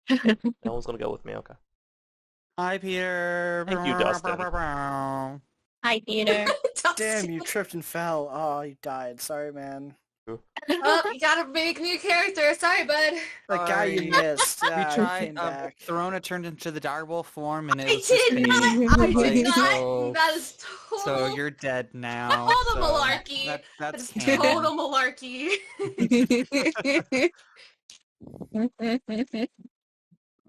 No one's gonna go with me. Okay. Hi, Peter. Thank you, Dustin. Hi, Peter. Damn, you tripped and fell. Oh, you died. Sorry, man. Oh, you gotta make new character. Sorry, bud. That guy you Sorry. missed. We Yeah, he tried. came back. Throna turned into the direwolf form, and it I was just did me. not. I Like, did not. so- That is total. So you're dead now. Total so malarkey. That's That's canon. total malarkey.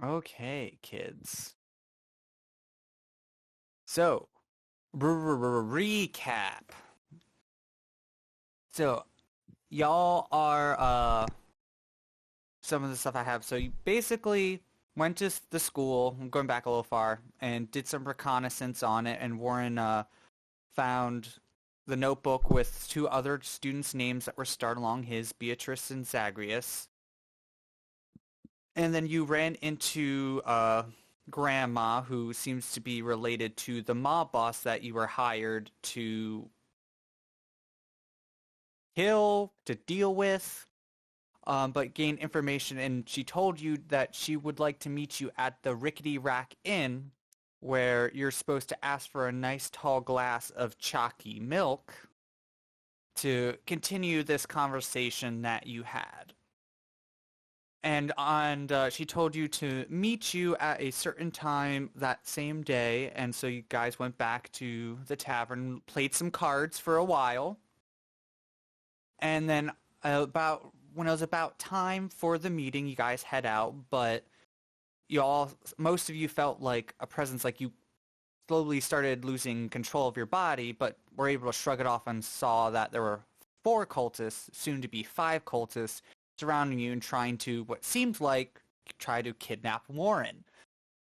Okay, kids. So, recap. So, y'all are some of the stuff I have. So you basically went to the school, I'm going back a little far, and did some reconnaissance on it, and Warren found the notebook with two other students' names that were starred along his, Beatrice and Zagreus. And then you ran into Grandma, who seems to be related to the mob boss that you were hired to kill, to deal with, but gain information. And she told you that she would like to meet you at the Rickety Rack Inn, where you're supposed to ask for a nice tall glass of chalky milk to continue this conversation that you had. And she told you to meet you at a certain time that same day, and so you guys went back to the tavern, played some cards for a while, and then when it was about time for the meeting, you guys head out, but most of you felt like a presence, like you slowly started losing control of your body, but were able to shrug it off and saw that there were 4 cultists, soon to be 5 cultists, surrounding you and trying to, what seemed like, try to kidnap Warren.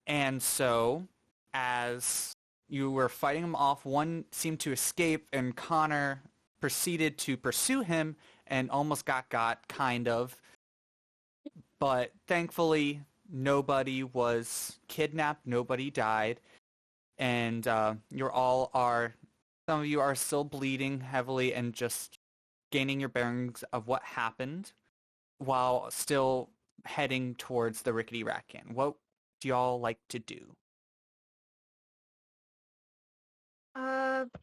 And so, as you were fighting them off, one seemed to escape, and Connor proceeded to pursue him and almost got, kind of. But thankfully, nobody was kidnapped, nobody died, and some of you are still bleeding heavily and just gaining your bearings of what happened, while still heading towards the Rickety Rack Inn. What do y'all like to do?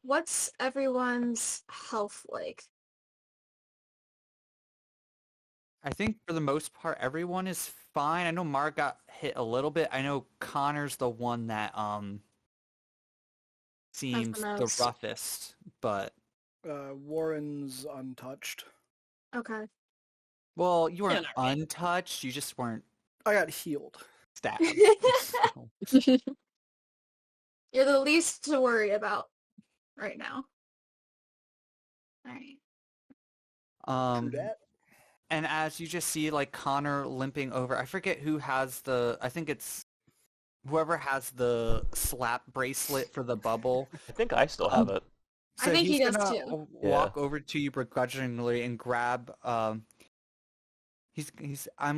What's everyone's health like? I think for the most part, everyone is fine. I know Mark got hit a little bit. I know Connor's the one that seems the most. roughest, but Warren's untouched. Okay. well, you weren't Doing all right. untouched. You just weren't I got healed. stabbed. So- You're the least to worry about right now. Alright. True that. And as you just see, like, Connor limping over, I forget who has I think it's whoever has the slap bracelet for the bubble. I think I still have it. I think he he's does gonna too. walk over to you begrudgingly and grab, I'm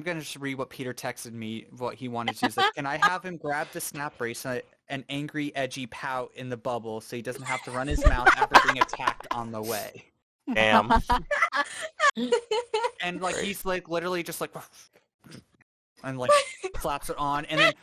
gonna just read what Peter texted me, what he wanted to. He's like, can I have him grab the snap bracelet, an angry, edgy pout in the bubble so he doesn't have to run his mouth after being attacked on the way? Damn. And like Great. he's like literally just like and like slaps it on, and then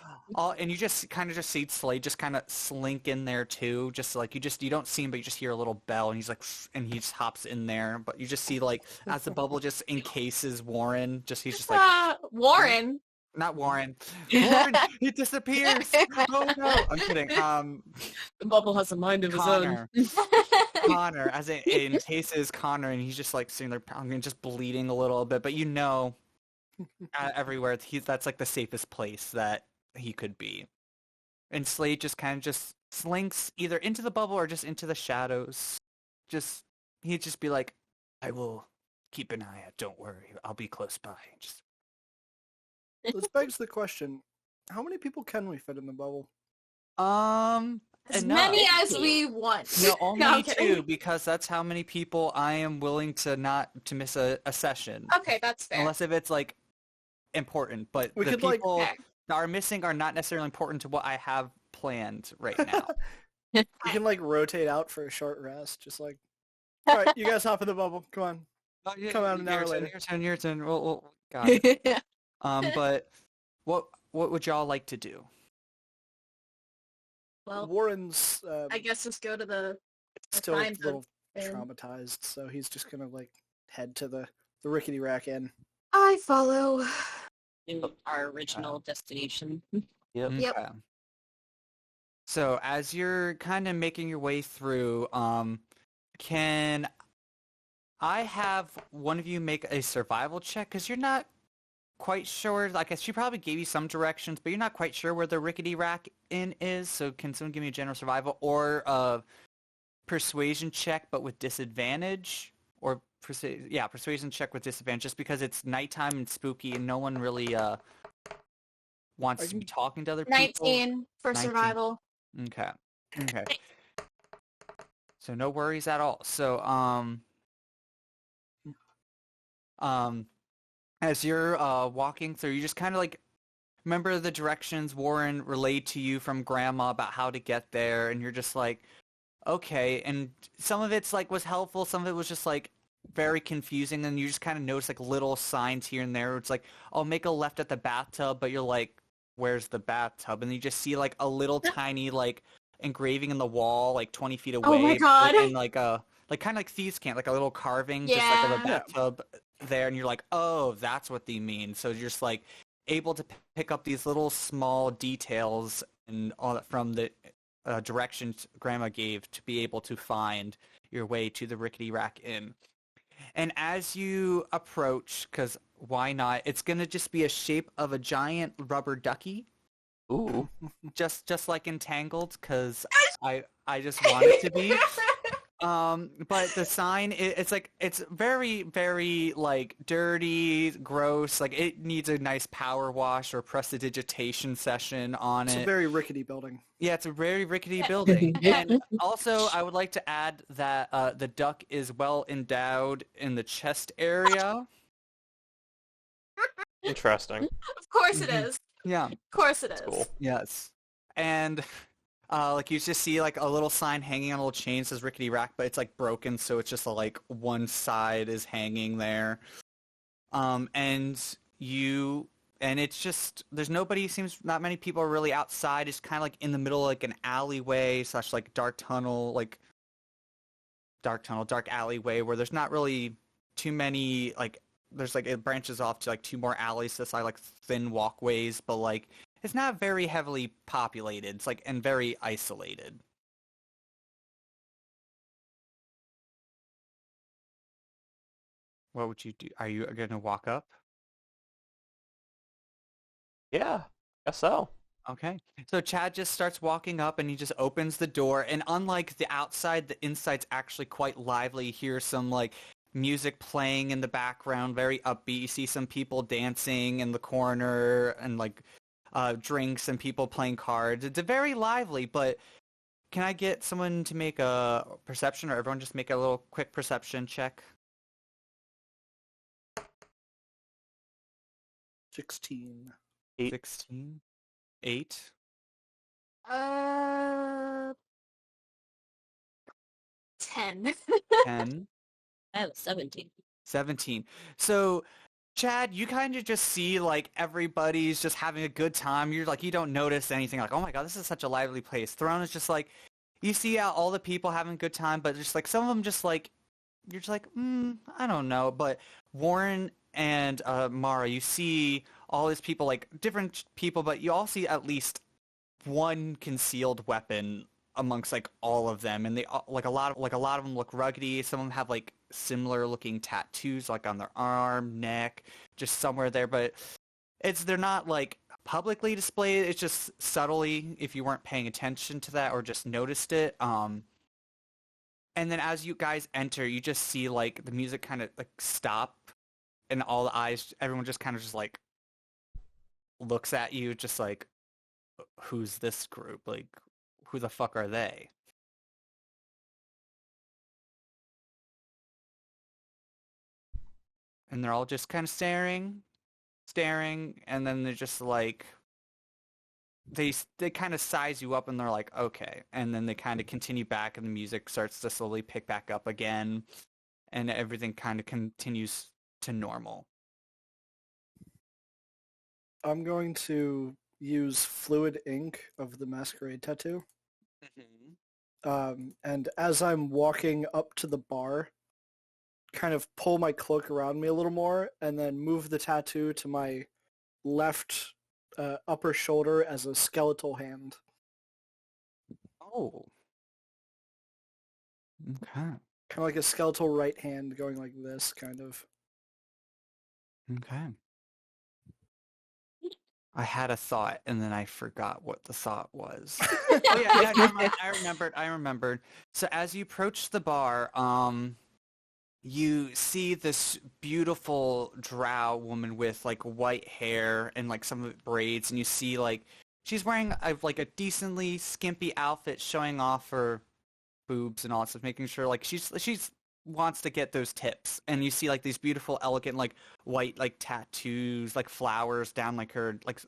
and you just kind of just see Slade just kind of slink in there too, just like you don't see him, but you just hear a little bell, and he's like, and he just hops in there, but you just see like as the bubble just encases Warren, he's just like, Warren. not Warren, he disappears. Oh no, I'm kidding. The bubble has a mind of his own. Connor, as it encases Connor, and he's just like sitting there pounding, just bleeding a little bit, but everywhere that's like the safest place that he could be. And Slade just kind of just slinks either into the bubble or just into the shadows. He'd just be like, I will keep an eye out, don't worry, I'll be close by. This begs the question, how many people can we fit in the bubble? As enough. many as we want. No, only No, I'm kidding. 2, because that's how many people I am willing to miss a session. Okay, that's fair. Unless if it's like important, but We the could, like- people Okay. that are missing are not necessarily important to what I have planned right now. You can like rotate out for a short rest, just like, all right, you guys hop in the bubble. Come on. Come out an hour later. Your turn. Well, got it. But what what would y'all like to do? Well, Warren's I guess just go to the still a signs of little inn. traumatized, so he's just gonna like head to the Rickety Rack Inn. I follow. To our original destination. Yep. Yep. Okay. So as you're kind of making your way through, can I have one of you make a survival check? Because you're not quite sure. Like, she probably gave you some directions, but you're not quite sure where the Rickety Rack Inn is. So can someone give me a general survival or a persuasion check, but with disadvantage? Or persuasion check with disadvantage, just because it's nighttime and spooky, and no one really wants to be talking to other people. 19 for 19. survival. Okay. Okay. So no worries at all. So as you're walking through, you just kind of like remember the directions Warren relayed to you from Grandma about how to get there, and you're just like, okay. And some of it's like was helpful, some of it was just like very confusing, and you just kind of notice like little signs here and there. It's like, I'll make a left at the bathtub, but you're like, where's the bathtub? And you just see like a little tiny like engraving in the wall like 20 feet away. Oh my God. And like a kind of like thieves' camp, like a little carving just like of a Yeah. bathtub there, and you're like, oh, that's what they mean. So you're just like able to pick up these little small details and all that from the directions Grandma gave to be able to find your way to the Rickety Rack Inn. And as you approach, because why not, it's going to just be a shape of a giant rubber ducky. Ooh. Just like Entangled, because I just want it to be. But the sign, it's very, very like dirty, gross. Like it needs a nice power wash or prestidigitation session on It's it. a very rickety building. Yeah, it's a very rickety building. And also, I would like to add that the duck is well endowed in the chest area. Interesting. Of course it Mhm. is. Yeah. Of course it is. Cool. Yes. And like you just see like a little sign hanging on a little chain that says Rickety Rack, but it's like broken, so it's just like one side is hanging there. And it's just, there's nobody, seems not many people are really outside. It's kind of like in the middle of like an alleyway / like dark alleyway where there's not really too many, like, there's like, it branches off to like two more alleys to side, like thin walkways, but like, it's not very heavily populated. It's like, and very isolated. What would you do? Are you going to walk up? Yeah, guess so. Okay. So Chad just starts walking up and he just opens the door, and unlike the outside, the inside's actually quite lively. You hear some like music playing in the background, very upbeat. You see some people dancing in the corner and like drinks and people playing cards. It's very lively, but can I get someone to make a perception, or everyone just make a little quick perception check? 16. 8. 16? 8? 10. 10? I have a 17. 17. So, Chad, you kind of just see like everybody's just having a good time. You're like, you don't notice anything like, oh my God, this is such a lively place. Throne is just like, you see all the people having a good time, but just like some of them just like, you're just like, I don't know. But Warren and Mara, you see all these people, like different people, but you all see at least one concealed weapon amongst like all of them, and they like a lot of them look ruggedy. Some of them have like similar looking tattoos like on their arm, neck, just somewhere there, but they're not like publicly displayed. It's just subtly, if you weren't paying attention to that or just noticed it. And then as you guys enter, you just see like the music kind of like stop, and all the eyes, everyone just kind of just like looks at you, just like, who's this group? Like, who the fuck are they? And they're all just kind of staring, and then they're just like, they kind of size you up, and they're like, okay. And then they kind of continue back, and the music starts to slowly pick back up again, and everything kind of continues to normal. I'm going to use fluid ink of the Masquerade tattoo. And as I'm walking up to the bar, kind of pull my cloak around me a little more, and then move the tattoo to my left upper shoulder as a skeletal hand. Oh. Okay. Kind of like a skeletal right hand going like this, kind of. Okay. I had a thought and then I forgot what the thought was. Oh yeah, never mind. I remembered. So as you approach the bar, you see this beautiful drow woman with like white hair and like some of it braids, and you see like she's wearing like a decently skimpy outfit showing off her boobs and all that stuff, making sure like she's wants to get those tips. And you see like these beautiful, elegant, like white like tattoos, like flowers down like her like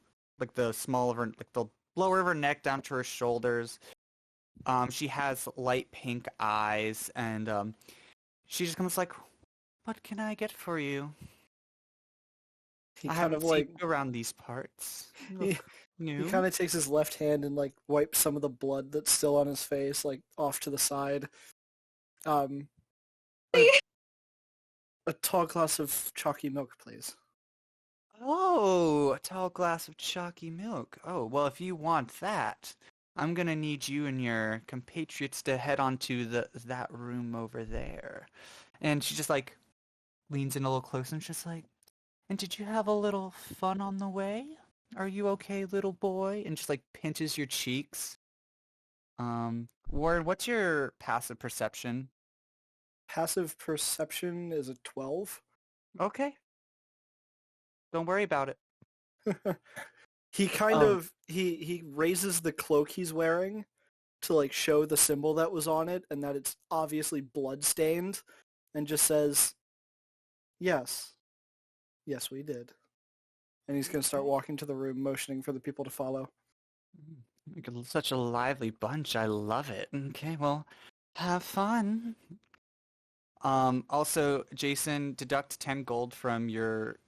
the small of her, like the lower of her neck down to her shoulders. She has light pink eyes, and she just comes like, "What can I get for you? He I kind haven't of seen like you around these parts. You he, look new." he kind of takes his left hand and like wipes some of the blood that's still on his face like off to the side. A tall glass of chalky milk, please. Oh, a tall glass of chalky milk. Oh, well, if you want that, I'm gonna need you and your compatriots to head on to that room over there. And she just like leans in a little closer and she's like, "And did you have a little fun on the way? Are you okay, little boy?" And just like pinches your cheeks. Warren, what's your passive perception? Passive perception is a 12. Okay. Don't worry about it. He kind of he raises the cloak he's wearing to like show the symbol that was on it and that it's obviously blood-stained, and just says, "Yes. Yes, we did." And he's going to start walking to the room, motioning for the people to follow. Such a lively bunch. I love it. Okay, well, have fun. Also, Jason, deduct 10 gold from your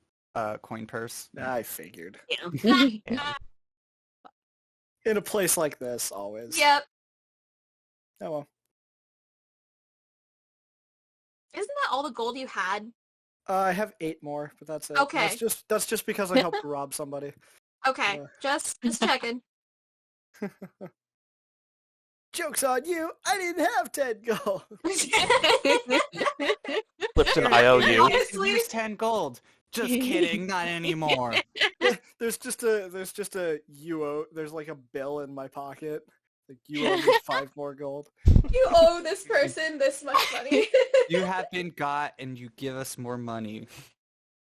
coin purse. I figured. Yeah. Yeah. In a place like this, always. Yep. Oh well. Isn't that all the gold you had? I have 8 more, but that's it. Okay. That's just because I helped rob somebody. Okay, just checking. Joke's on you! I didn't have 10 gold! Flips an Here, IOU. Honestly. Here's 10 gold. Just kidding, not anymore. There's just a UO, there's like a bill in my pocket. Like, you owe me 5 more gold. You owe this person this much money. You have been got and you give us more money.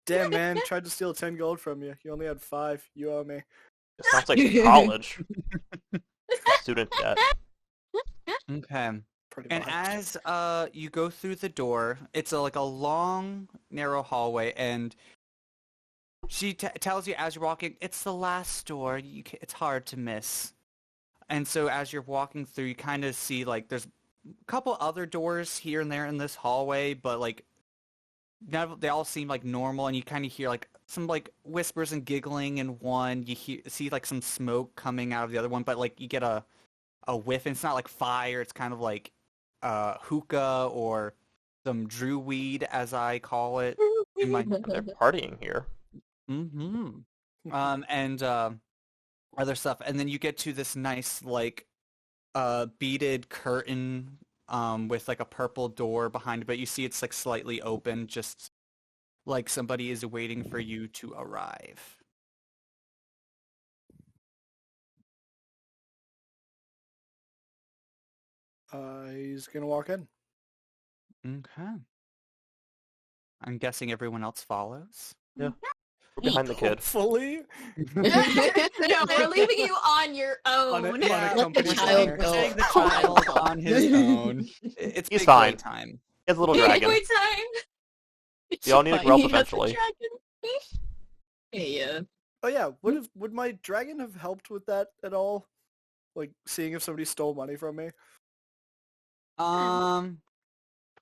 Damn, man, tried to steal 10 gold from you. You only had 5. You owe me. It sounds like college. Student debt. Okay. Pretty And much. as you go through the door, it's like a long, narrow hallway, and she tells you as you're walking, it's the last door. It's hard to miss. And so as you're walking through, you kind of see like there's a couple other doors here and there in this hallway, but like they all seem like normal, and you kind of hear like some like whispers and giggling in one. You see like some smoke coming out of the other one, but like you get a whiff, and it's not like fire. It's kind of like hookah or some drew weed, as I call it. In my They're partying here. and other stuff, and then you get to this nice like beaded curtain with like a purple door behind it, but you see it's like slightly open, just like somebody is waiting for you to arrive. He's gonna walk in. Okay. I'm guessing everyone else follows. Yeah. We're behind the kid. Hopefully. No, we're leaving you on your own. On Let a the company child dinner. go. Saying the child on his own. It's He's big fine. boy time. He has a little dragon. Wait time. They all need to grow up He has a eventually. dragon. Yeah. Oh yeah, would my dragon have helped with that at all? Like seeing if somebody stole money from me? Well,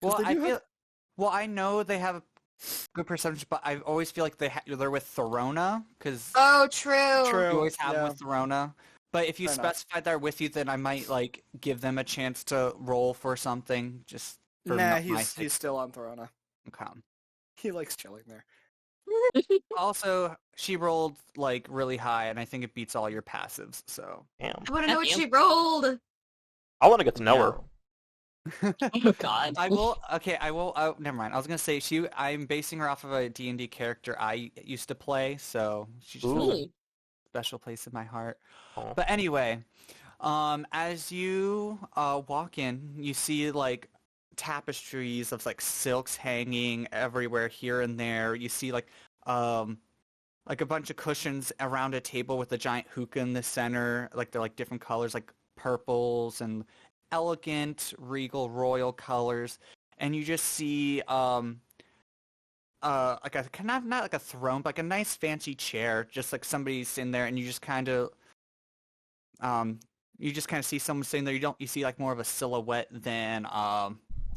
they I do have- feel. Well, I know they have Good perception, but I always feel like they're with Therona, because Oh, true. True. you always have yeah. them with Therona. But if you Fair enough. specify they're with you, then I might like give them a chance to roll for something, just for Nah, my he's sake. still on Therona. Okay. He likes chilling there. Also, she rolled like really high, and I think it beats all your passives. So. Damn. I want to know what Damn. she rolled. I want to get to know her. Oh god. I will. Okay, I will. Oh, never mind. I was gonna say I'm basing her off of a D&D character I used to play, so she just has a Really? special place in my heart. Oh. But anyway, as you walk in, you see like tapestries of like silks hanging everywhere here and there. You see like a bunch of cushions around a table with a giant hookah in the center. Like they're like different colors, like purples and elegant, regal, royal colors. And you just see like a kind of not like a throne, but like a nice fancy chair, just like somebody's in there, and you just kind of see someone sitting there. You see like more of a silhouette than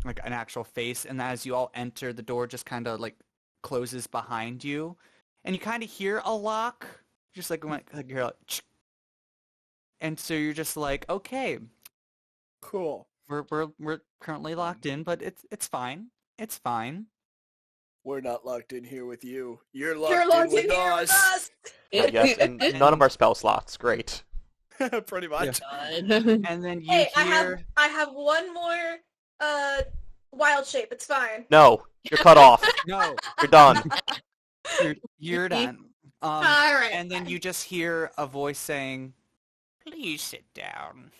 like an actual face. And as you all enter, the door just kind of like closes behind you, and you kind of hear a lock, just like you're like, "Ch-" and so you're just like, okay, Cool. we're currently locked in, but it's fine. It's fine. We're not locked in here with you. You're locked, You're locked in with here with us. Yes, and none of our spell slots. Great. Pretty much. God. And then you Hey, hear I have one more wild shape. It's fine. No, you're cut off. no, You're done. you're done. All right. And then you just hear a voice saying, "Please sit down."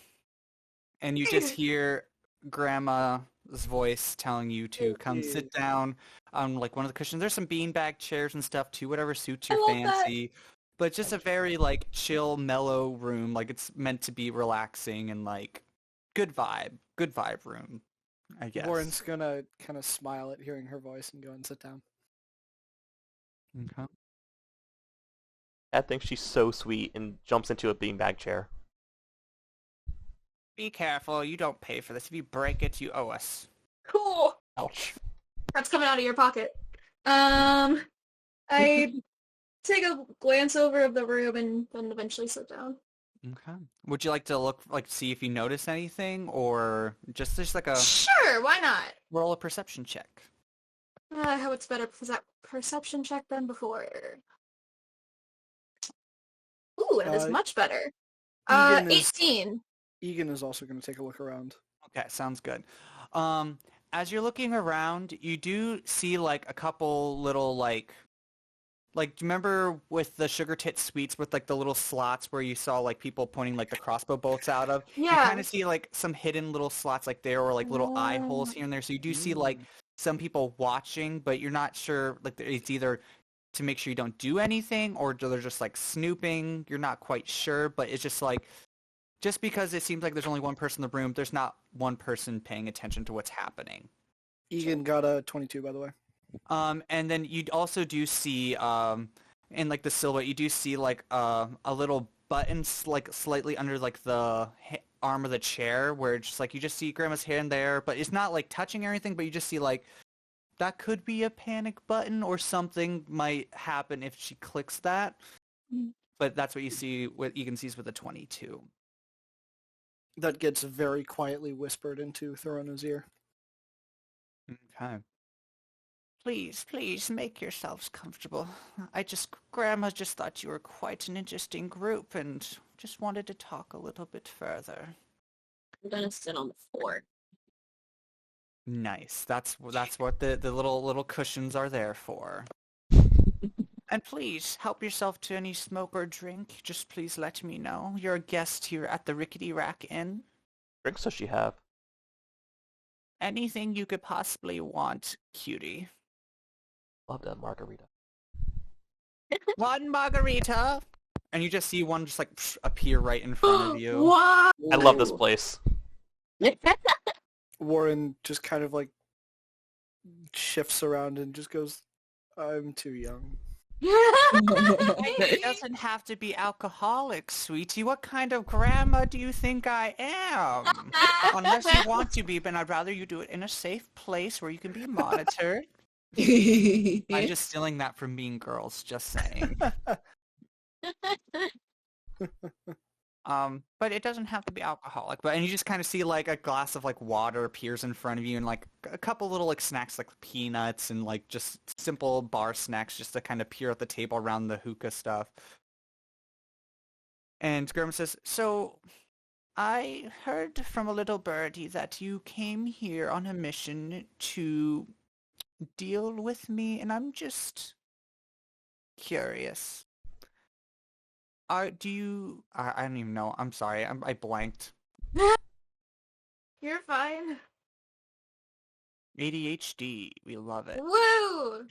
And you just hear Grandma's voice telling you to come sit down on like one of the cushions. There's some beanbag chairs and stuff too, whatever suits your I love that. fancy. But it's just a very like chill, mellow room. Like it's meant to be relaxing and like good vibe room, I guess. Warren's gonna kind of smile at hearing her voice and go and sit down. Okay. Dad thinks she's so sweet and jumps into a beanbag chair. Be careful, you don't pay for this. If you break it, you owe us. Cool. Ouch. That's coming out of your pocket. I take a glance over of the room and then eventually sit down. Okay. Would you like to see if you notice anything, or just like a Sure, why not? roll a perception check? I hope it's better perception check than before. Ooh, it is much better. Egan is- 18. Egan is also going to take a look around. Okay, sounds good. As you're looking around, you do see like a couple little like do you remember with the Sugar Tit Sweets with like the little slots where you saw like people pointing like the crossbow bolts out of? You Yeah. kind of see like some hidden little slots like there, or like little eye holes here and there. So you do see like some people watching, but you're not sure, like it's either to make sure you don't do anything or they're just like snooping. You're not quite sure, but it's just like, just because it seems like there's only one person in the room, there's not one person paying attention to what's happening. Egan got a 22, by the way. And then you also do see, in like the silhouette, you do see like a little button like slightly under like the arm of the chair, where it's just like you just see Grandma's hand there, but it's not like touching or anything, but you just see like that could be a panic button or something might happen if she clicks that. Mm. But that's what you see, what Egan sees with a 22. That gets very quietly whispered into Thorona's ear. Okay. Please make yourselves comfortable. Grandma just thought you were quite an interesting group and just wanted to talk a little bit further. I'm gonna sit on the floor. Nice. That's what the little cushions are there for. And please help yourself to any smoke or drink. Just please let me know. You're a guest here at the Rickety Rack Inn. Drinks does she have? Anything you could possibly want, cutie. Love that margarita. One margarita. And you just see one just like appear right in front of you. Wow. I love this place. Warren just kind of like shifts around and just goes, I'm too young. It doesn't have to be alcoholic, sweetie. What kind of grandma do you think I am? Unless you want to be, but I'd rather you do it in a safe place where you can be monitored. I'm just stealing that from Mean Girls, just saying. But it doesn't have to be alcoholic. And you just kind of see like a glass of like water appears in front of you, and like a couple little like snacks like peanuts and like just simple bar snacks just to kind of appear at the table around the hookah stuff. And Grim says, "So, I heard from a little birdie that you came here on a mission to deal with me, and I'm just curious. I don't even know. I'm sorry. I blanked. You're fine. ADHD. We love it. Woo!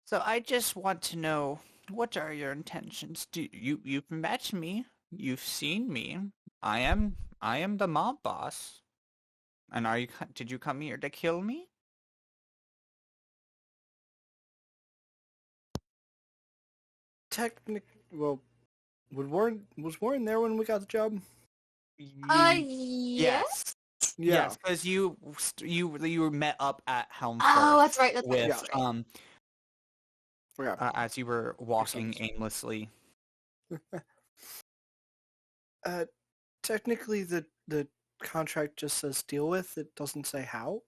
So I just want to know, what are your intentions? You've met me. You've seen me. I am the mob boss. And did you come here to kill me? Well, was Warren there when we got the job? Yes. Yeah. Yes, because you were met up at Helm Oh, Firth that's right. That's right. with That's right. Forgot. as you were walking Makes sense. aimlessly. Technically, the contract just says deal with. It doesn't say how.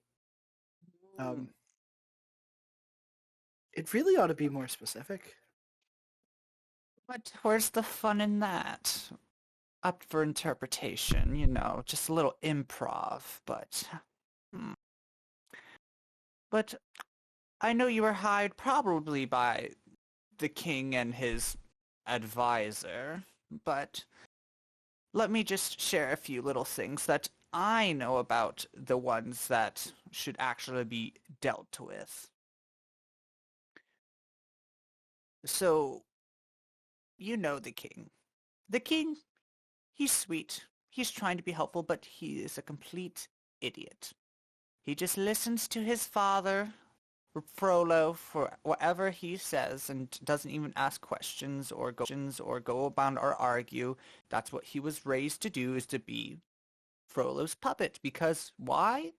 It really ought to be more specific. But where's the fun in that? Up for interpretation, just a little improv, but... But I know you were hired probably by the king and his advisor, but let me just share a few little things that I know about the ones that should actually be dealt with. So, you know the king. The king, he's sweet. He's trying to be helpful, but he is a complete idiot. He just listens to his father, Frollo, for whatever he says and doesn't even ask questions or go about or argue. That's what he was raised to do, is to be Frollo's puppet. Because why?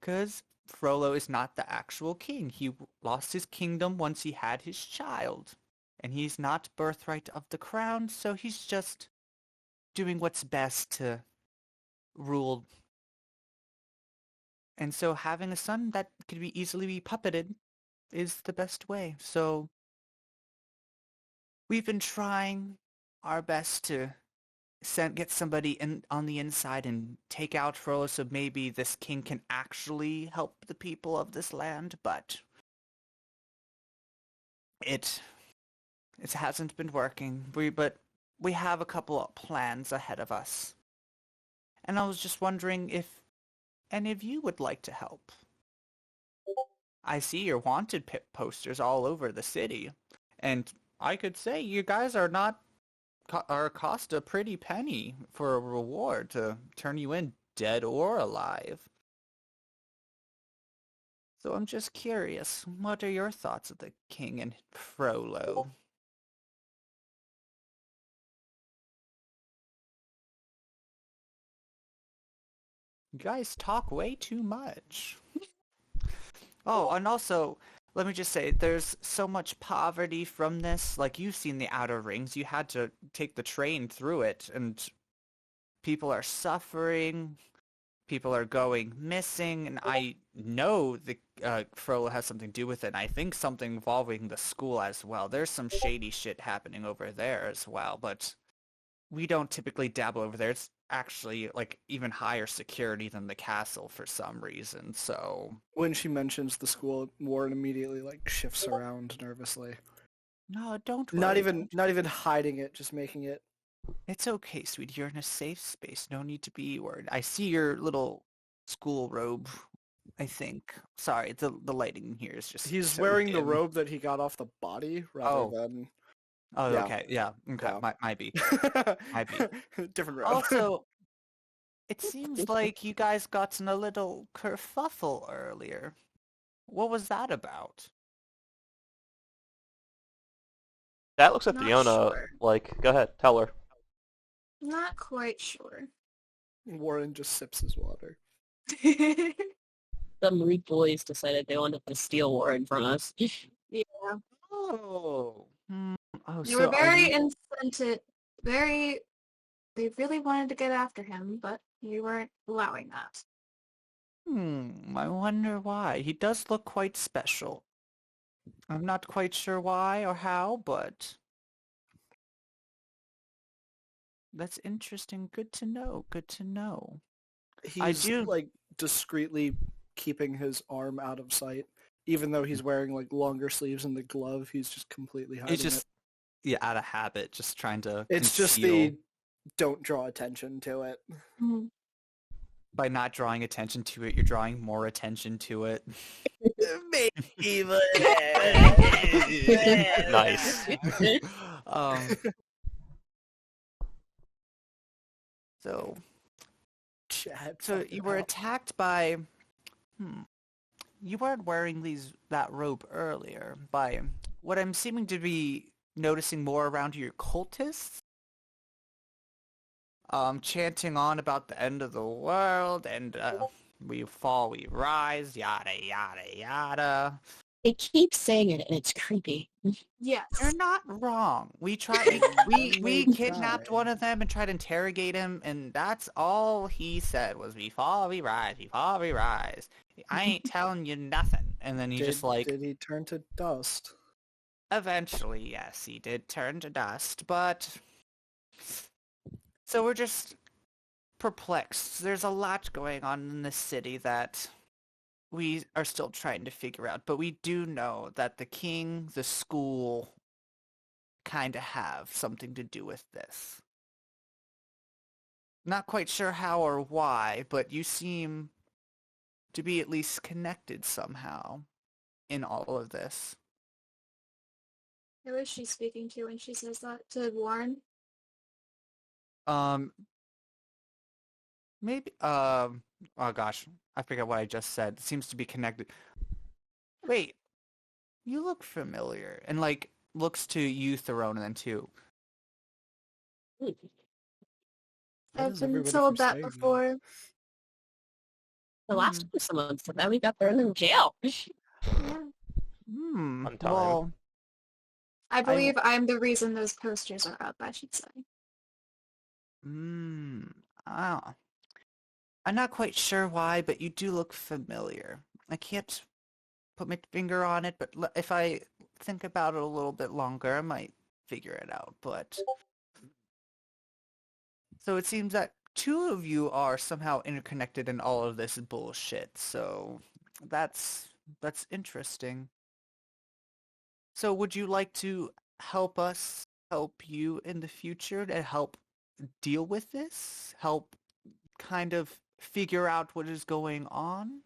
Because Frollo is not the actual king. He lost his kingdom once he had his child. And he's not birthright of the crown, so he's just doing what's best to rule. And so having a son that could easily be puppeted is the best way. So we've been trying our best to get somebody on the inside and take out Frollo, so maybe this king can actually help the people of this land, but it hasn't been working. But we have a couple of plans ahead of us. And I was just wondering if any of you would like to help. I see your wanted posters all over the city, and I could say you guys are cost a pretty penny for a reward to turn you in dead or alive. So I'm just curious, what are your thoughts of the king and Frollo? You guys talk way too much. Oh, and also, let me just say, there's so much poverty from this. Like, you've seen the Outer Rings. You had to take the train through it, and people are suffering. People are going missing, and I know the Frollo has something to do with it, and I think something involving the school as well. There's some shady shit happening over there as well, but we don't typically dabble over there. It's actually like even higher security than the castle for some reason. So when she mentions the school, Warren immediately like shifts around nervously. No, don't worry. Not even hiding it, just making it. It's okay, sweetie. You're in a safe space. No need to be worried. I see your little school robe, I think. Sorry, the lighting here is just He's so wearing the dim. robe that he got off the body rather than... Oh, Yeah. okay. Yeah. Okay. Yeah. Might be. Might be. Different robe. Also, it seems like you guys got in a little kerfuffle earlier. What was that about? That looks at Not Fiona sure. like, go ahead, tell her. Not quite sure. Warren just sips his water. the Marine boys decided they wanted to steal Warren from us. Yeah. Oh. Oh, They so were are very you... incented, they really wanted to get after him, but we weren't allowing that. I wonder why. He does look quite special. I'm not quite sure why or how, but that's interesting. Good to know. Good to know. I He's do. like discreetly keeping his arm out of sight, even though he's wearing like longer sleeves and the glove. He's just completely hiding He's just out of habit, just trying to it. It's just conceal. the don't draw attention to it. Mhm. By not drawing attention to it, you're drawing more attention to it. Nice. um. So Chad So fucking you were hell. attacked by... You weren't wearing that robe earlier by what I'm seeming to be noticing more around your cultists. Chanting on about the end of the world and we fall, we rise, yada, yada, yada. They keep saying it, and it's creepy. Yes. You're not wrong. We kidnapped one of them and tried to interrogate him, and that's all he said was, we fall, we rise, we fall, we rise. I ain't telling you nothing. And then he just like... Did he turn to dust? Eventually, yes, he did turn to dust, but... So we're just perplexed. There's a lot going on in this city that we are still trying to figure out, but we do know that the king, the school, kind of have something to do with this. Not quite sure how or why, but you seem to be at least connected somehow in all of this. Who is she speaking to when she says that? To Warren? Maybe, oh gosh, I forget what I just said. It seems to be connected. Wait, you look familiar. And, like, looks to you, Theron, and then too. Why I've does been everybody told keep that saying before. The last time someone said that, we got thrown in jail. Yeah. Fun time. Well, I believe I'm the reason those posters are up, I should say. ah. I'm not quite sure why, but you do look familiar. I can't put my finger on it, but if I think about it a little bit longer, I might figure it out, but... So it seems that two of you are somehow interconnected in all of this bullshit, so that's interesting. So would you like to help us help you in the future to help deal with this? Help kind of figure out what is going on?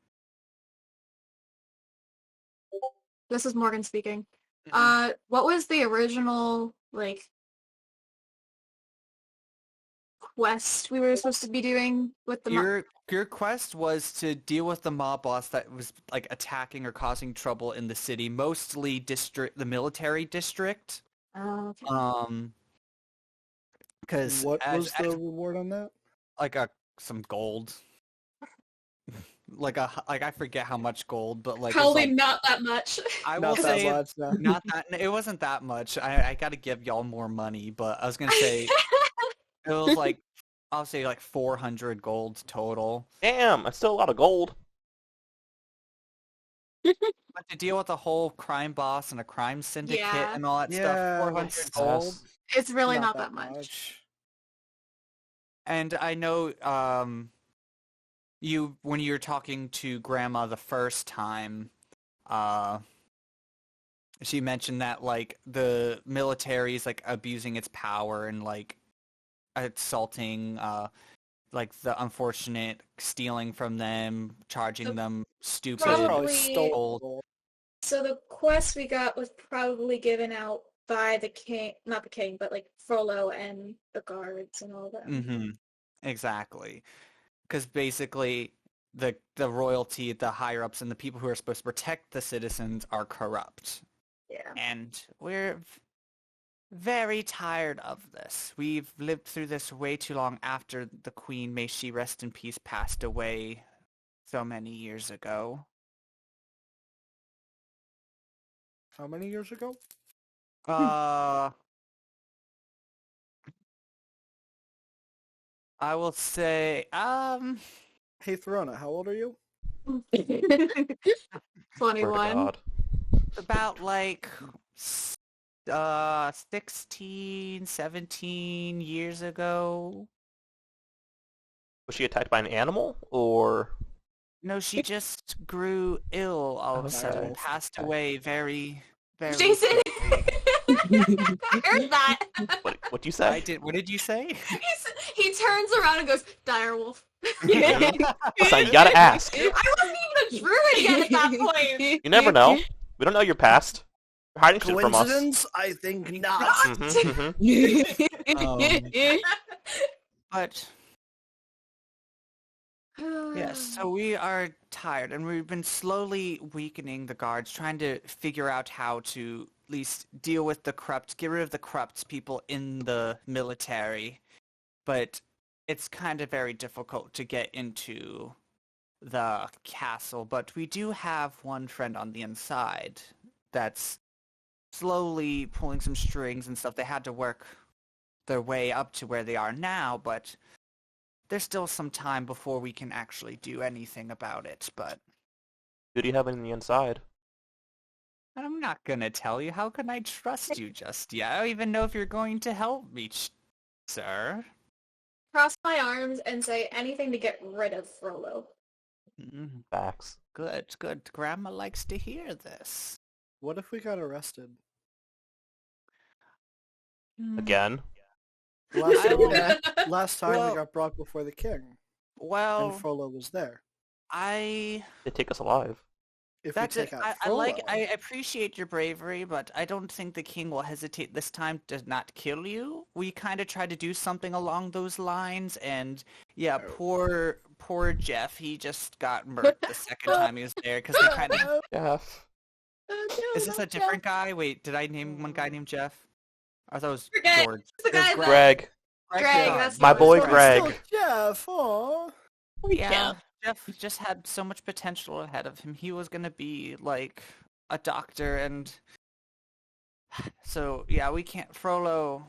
This is Morgan speaking. What was the original, like, quest we were supposed to be doing with the Your quest was to deal with the mob boss that was like attacking or causing trouble in the city, mostly the military district. Oh, okay. Because What was the reward on that? like some gold. like I forget how much gold, but like Probably it's like, not that much. I Not will that say much, no. not that it wasn't that much. I gotta give y'all more money, but I was gonna say it was like I'll say like 400 gold total. Damn, that's still a lot of gold. But to deal with a whole crime boss and a crime syndicate Yeah. and all that Yeah, stuff, 400 gold. It's really not that much. And I know you when you were talking to Grandma the first time, she mentioned that like the military is like abusing its power and like assaulting like the unfortunate, stealing from them, charging them stupid Probably stole gold. So the quest we got was probably given out by the king, not the king, but like Frollo and the guards and all that. Mm-hmm. Exactly. Because basically the royalty, the higher ups, and the people who are supposed to protect the citizens are corrupt. Yeah. And we're very tired of this. We've lived through this way too long after the queen, may she rest in peace, passed away so many years ago. How many years ago? I will say, Hey, Throna, how old are you? 21. God. about like 16, 17 years ago. Was she attacked by an animal, or... No, she just grew ill all of a sudden, Okay. passed Okay. away very, very Jason! quickly. I heard that. What'd you say? What did you say? He turns around and goes, direwolf. So you gotta ask. I wasn't even a druid yet at that point. You never know. We don't know your past. You're hiding shit from us. Coincidence? I think not. Mhm, mhm. But yes, so we are tired, and we've been slowly weakening the guards, trying to figure out how to at least deal with the corrupt, get rid of the corrupt people in the military. But it's kind of very difficult to get into the castle. But we do have one friend on the inside that's slowly pulling some strings and stuff. They had to work their way up to where they are now, but there's still some time before we can actually do anything about it. But Who do you have on the inside? I'm not gonna tell you. How can I trust you just yet? I don't even know if you're going to help me, sir. Cross my arms and say anything to get rid of Frollo. Mm, Facts. good, good. Grandma likes to hear this. What if we got arrested? Mm, Again? Last I time, will- last time Well- we got brought before the king, Well, and Frollo was there. They take us alive. If That's we it. take out I Frollo, appreciate your bravery, but I don't think the king will hesitate this time to not kill you. We kind of tried to do something along those lines, and yeah, poor Jeff, he just got murdered the second time he was there because they kind of. Jeff. Is this a different guy? Wait, did I name one guy named Jeff? I thought it was Forget. George. It's the It was guy that- Greg. Greg, yeah. that's My the boy one. Greg. Still Jeff, aw. Yeah, Jeff just had so much potential ahead of him. He was gonna be like a doctor, and so yeah, we can't. Frollo,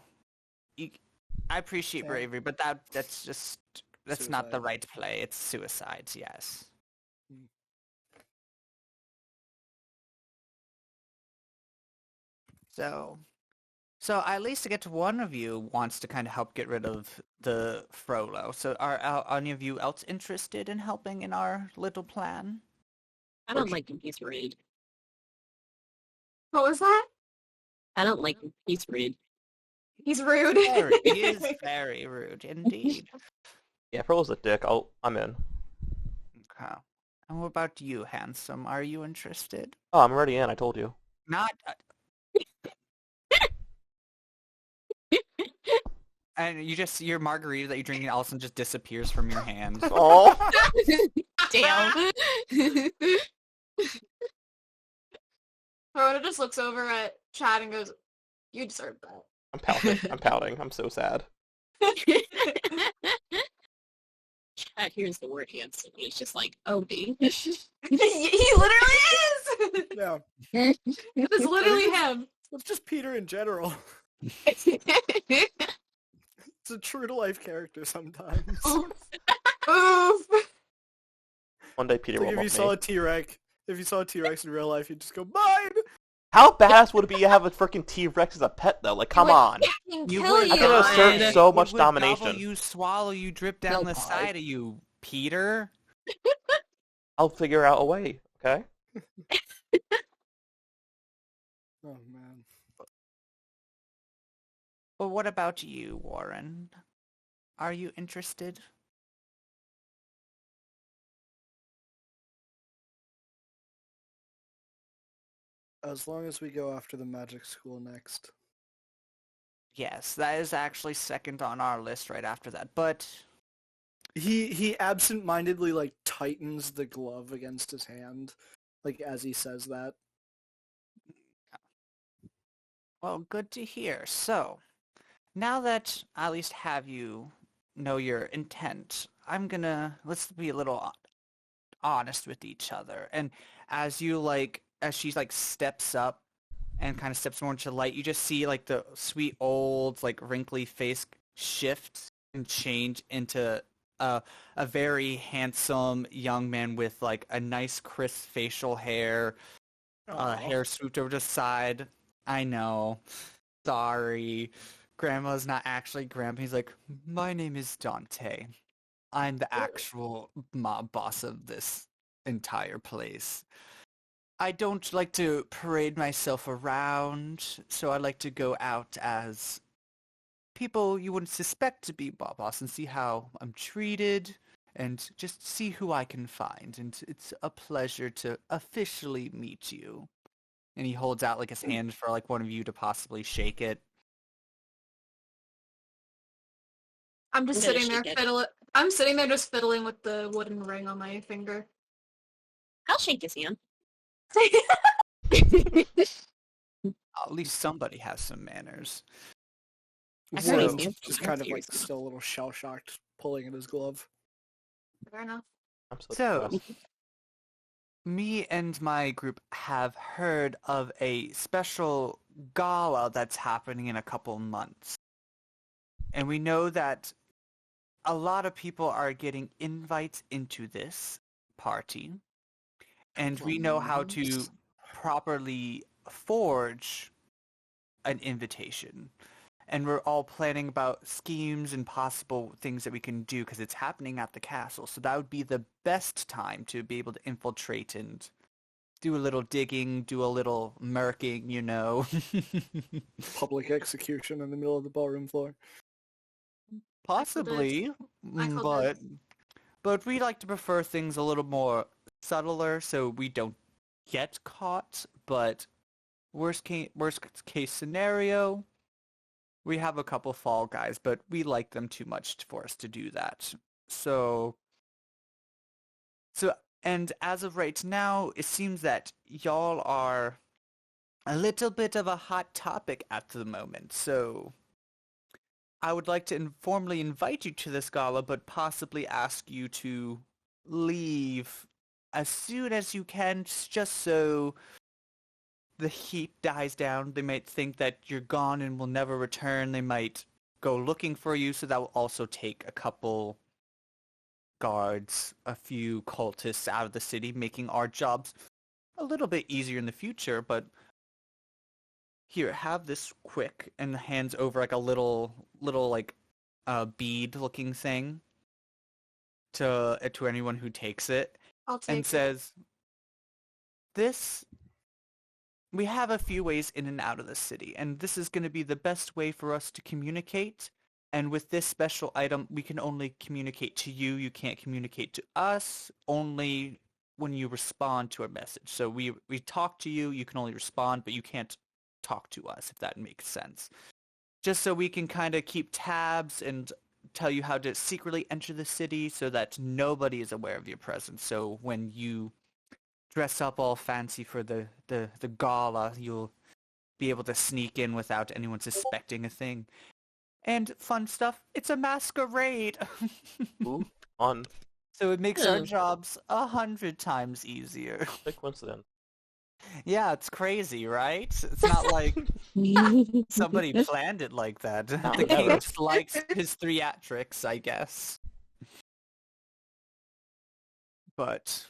I appreciate Yeah. bravery, but that's not the Suicide. right play. It's suicides, yes. Mm. So at least to get to one of you wants to kind of help get rid of the Frollo. So are any of you else interested in helping in our little plan? I don't like him. He's rude. What was that? I don't like him. He's rude. He's rude. He is very rude indeed. Yeah, Frollo's a dick. I'm in. Okay. And what about you, handsome? Are you interested? Oh, I'm already in, I told you. Not. And your margarita that you're drinking, Allison, just disappears from your hand. Oh, Damn. Rhoda just looks over at Chad and goes, "You deserve that." I'm pouting. I'm pouting. I'm so sad. Chad hears the word handsome. He's just like, oh, B. He literally is. Yeah, It's literally him. it's just Peter in general. It's a true to life character sometimes. Oof. One day Peter It's like will if love you saw me. a T-Rex, if you saw a T-Rex in real life, you'd just go, mine! How badass would it be to have a freaking T-Rex as a pet, though? Like, come Would on. fucking You kill would you. I can assert God. so It much would gobble domination. you, swallow you, drip down the God. side of you, Peter. I'll figure out a way, okay? Oh man. But what about you, Warren? Are you interested? As long as we go after the magic school next. Yes, that is actually second on our list right after that. But He absent-mindedly like tightens the glove against his hand, like as he says that. well, good to hear. So, now that I at least have you know your intent, let's be a little honest with each other. And as she like steps up and kind of steps more into the light, you just see like the sweet old like wrinkly face shift and change into a very handsome young man with like a nice crisp facial hair, hair swooped over to the side. I know. Sorry. Grandma's not actually Grandpa. He's like, my name is Dante. I'm the actual mob boss of this entire place. I don't like to parade myself around, so I like to go out as people you wouldn't suspect to be mob boss and see how I'm treated and just see who I can find. And it's a pleasure to officially meet you. And he holds out like his hand for like one of you to possibly shake it. I'm just I'm gonna sitting there shake it. fiddling. I'm sitting there just fiddling with the wooden ring on my finger. I'll shake his hand. At least somebody has some manners. I heard he's Warren's handsome. just I'm kind of like serious. still a little shell-shocked, pulling at his glove. Fair enough. I'm so So, depressed. me and my group have heard of a special gala that's happening in a couple months. And we know that a lot of people are getting invites into this party. And we know how to properly forge an invitation. And we're all planning about schemes and possible things that we can do because it's happening at the castle. So that would be the best time to be able to infiltrate and do a little digging, do a little murking, you know. Public execution in the middle of the ballroom floor. Possibly, I call but we like to prefer things a little more subtler so we don't get caught. But worst case scenario, we have a couple fall guys, but we like them too much for us to do that. So and as of right now, it seems that y'all are a little bit of a hot topic at the moment. So I would like to informally invite you to this gala, but possibly ask you to leave as soon as you can, just so the heat dies down. They might think that you're gone and will never return. They might go looking for you, so that will also take a couple guards, a few cultists out of the city, making our jobs a little bit easier in the future, but here, have this quick, and hands over like a little like bead looking thing to anyone who takes it, I'll take and it. says, "This, we have a few ways in and out of the city, and this is going to be the best way for us to communicate. And with this special item, we can only communicate to you. You can't communicate to us. Only when you respond to our message. So we talk to you. You can only respond, but you can't talk to us, if that makes sense. Just so we can kind of keep tabs and tell you how to secretly enter the city so that nobody is aware of your presence. So when you dress up all fancy for the gala, you'll be able to sneak in without anyone suspecting a thing. And fun stuff, it's a masquerade. Ooh, on So it makes our Hmm. jobs 100 times easier. big coincidence. Yeah, it's crazy, right? It's not like somebody planned it like that. The never. king just likes his theatrics, I guess. But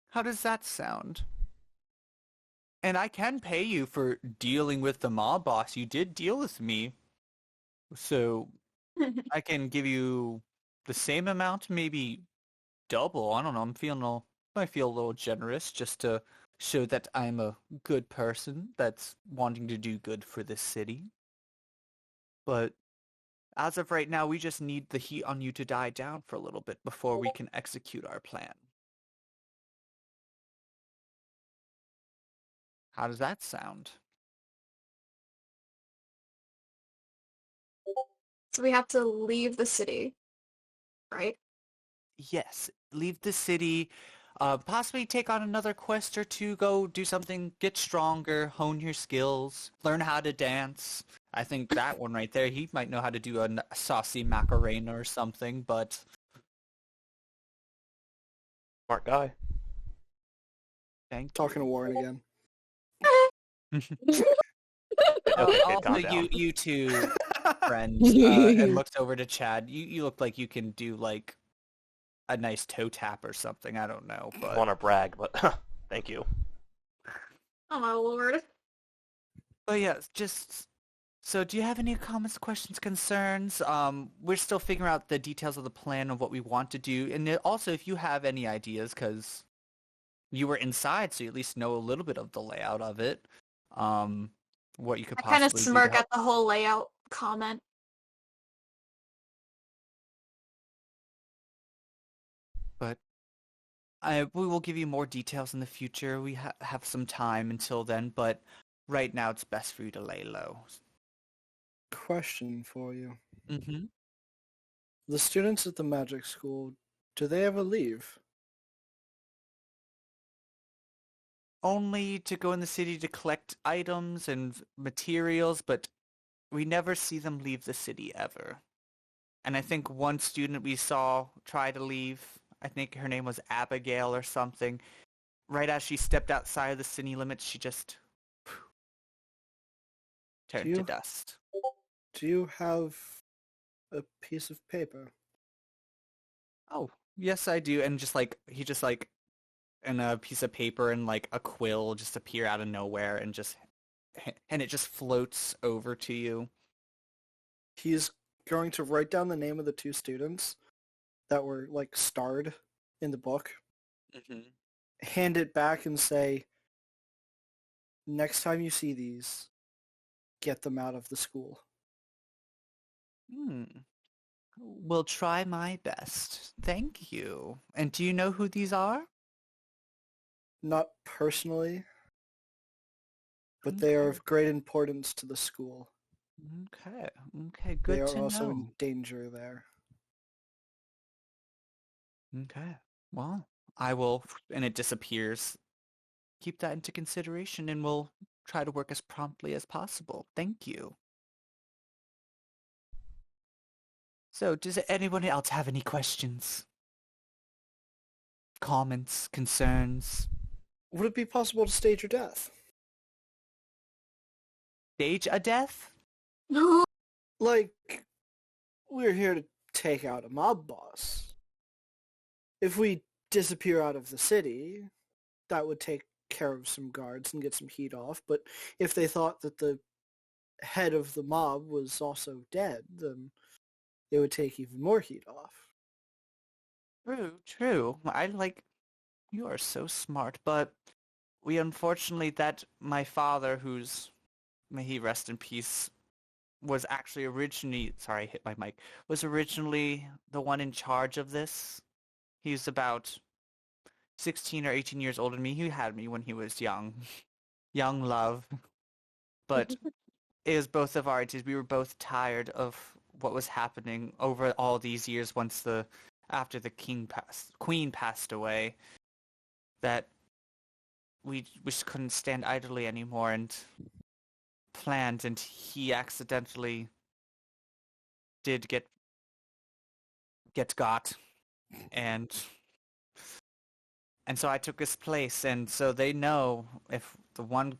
how does that sound? And I can pay you for dealing with the mob boss. You did deal with me. So I can give you the same amount, maybe double. I don't know. I feel a little generous just to show that I'm a good person that's wanting to do good for this city. But as of right now, we just need the heat on you to die down for a little bit before we can execute our plan. How does that sound? So we have to leave the city, right? Yes, leave the city, possibly take on another quest or two, go do something, get stronger, hone your skills, learn how to dance. I think that one right there, he might know how to do a saucy Macarena or something, but Smart guy. Thank Talking to Warren again. you. Okay, Also, calm down. you two friends, and looks over to Chad. You look like you can do like a nice toe tap or something. I don't know, I but want to brag, but thank you. Oh my lord. yeah, just so. Do you have any comments, questions, concerns? We're still figuring out the details of the plan of what we want to do, and also if you have any ideas, because you were inside, so you at least know a little bit of the layout of it. What you could I kind of possibly do to smirk help. at the whole layout comment. But we will give you more details in the future. We have some time until then, but right now it's best for you to lay low. Question for you. Mm-hmm. The students at the magic school, do they ever leave? Only to go in the city to collect items and materials, but we never see them leave the city ever. And I think one student we saw try to leave, I think her name was Abigail or something. Right as she stepped outside of the city limits, she just turned to dust. Do you have a piece of paper? Oh, yes, I do. And he just like, and a piece of paper and like a quill just appear out of nowhere and it just floats over to you. He's going to write down the name of the two students that were like starred in the book, hand it back and say, next time you see these, get them out of the school. Will try my best. Thank you. And do you know who these are? Not personally, but they are of great importance to the school. Okay. Okay, They good are to also know. in danger there. Okay. Well, I will, and it disappears. Keep that into consideration and we'll try to work as promptly as possible. Thank you. So, does anyone else have any questions? Comments, concerns? Would it be possible to stage your death? Stage a death? Like, we're here to take out a mob boss. If we disappear out of the city, that would take care of some guards and get some heat off. But if they thought that the head of the mob was also dead, then it would take even more heat off. True. You are so smart, but we unfortunately my father, may he rest in peace, was actually originally, sorry, I hit my mic, was originally the one in charge of this. He was about 16 or 18 years older than me. He had me when he was young. Young love. But it was both of our ages. We were both tired of what was happening over all these years after the queen passed away, that we just couldn't stand idly anymore and planned, and he accidentally did get got, and so I took his place, and so they know if the one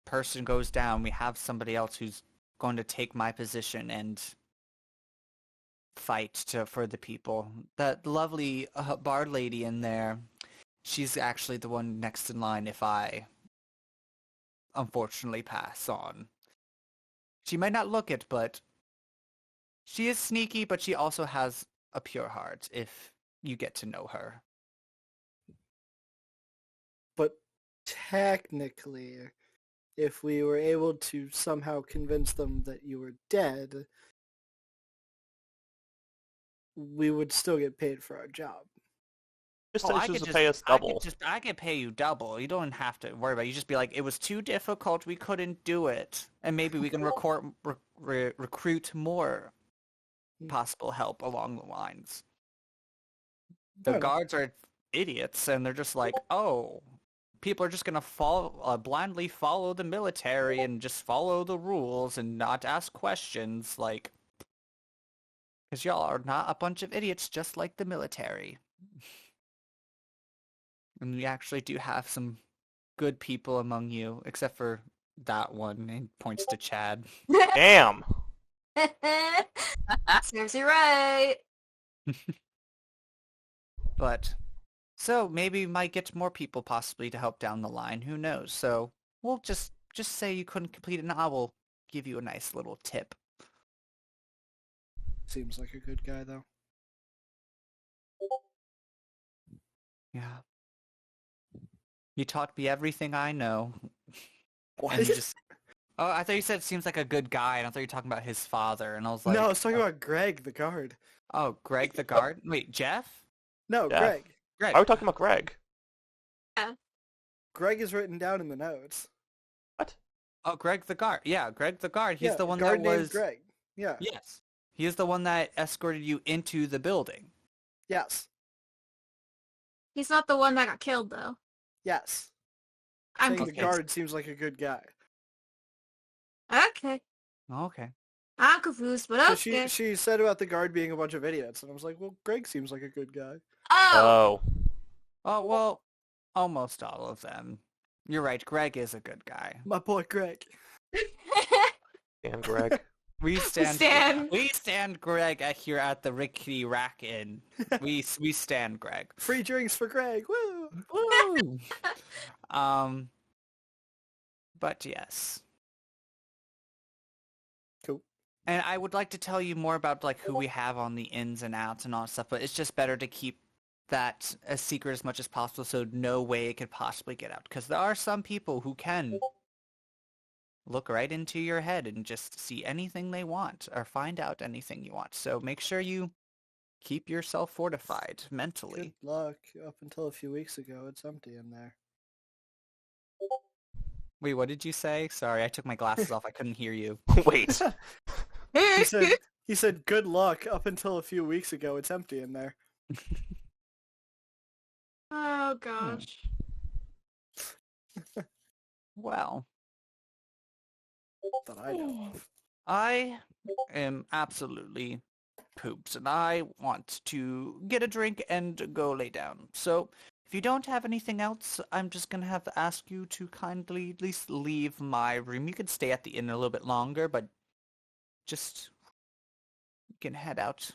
person goes down, we have somebody else who's going to take my position and fight for the people. That lovely bard lady in there, she's actually the one next in line if I unfortunately pass on. She might not look it, but she is sneaky, but she also has a pure heart if you get to know her. But technically, if we were able to somehow convince them that you were dead, we would still get paid for our job. Just to pay us double. I could pay you double. You don't have to worry about it. You just be like, it was too difficult. We couldn't do it. And maybe we can recruit more possible help along the lines. The guards are idiots, and they're just like, oh, people are just going to blindly follow the military and just follow the rules and not ask questions, like, because y'all are not a bunch of idiots just like the military. And we actually do have some good people among you, except for that one, and points to Chad. Damn. Serves you right. But, so maybe we might get more people possibly to help down the line, who knows? So, we'll just say you couldn't complete it and I will give you a nice little tip. Seems like a good guy, though. Yeah. You taught me everything I know. What? And you just... Oh, I thought you said it seems like a good guy, and I thought you were talking about his father, and I was like... No, I was talking about Greg, the guard. Oh, Greg the guard? Wait, Jeff? No, Yeah. Greg. Greg. Why are we talking about Greg? Greg is written down in the notes. What? Oh, Greg the guard. Yeah, Greg the guard. He's Yeah, the one guard that named was... Greg. Yeah. Yes. He is the one that escorted you into the building. Yes. He's not the one that got killed, though. Yes. I'm Saying the confused. guard seems like a good guy. Okay. Okay. I'm confused, but So okay. she said about the guard being a bunch of idiots, and I was like, well, Greg seems like a good guy. Oh. Oh. Oh, well, almost all of them. You're right, Greg is a good guy. My boy Greg. Damn, Greg. We stand Stan. We stand Greg here at the Rickety Rack Inn. We stand Greg. Free drinks for Greg. Woo! Woo! But yes. Cool. And I would like to tell you more about like who we have on the ins and outs and all that stuff, but it's just better to keep that a secret as much as possible so no way it could possibly get out. Because there are some people who can look right into your head and just see anything they want or find out anything you want. So make sure you keep yourself fortified mentally. Good luck. Up until a few weeks ago, it's empty in there. Wait, what did you say? Sorry, I took my glasses off. I couldn't hear you. Wait. He said, good luck. Up until a few weeks ago, it's empty in there. Oh gosh. Well, That I know of. I am absolutely pooped and I want to get a drink and go lay down. So if you don't have anything else, I'm just going to have to ask you to kindly at least leave my room. You can stay at the inn a little bit longer, but just you can head out.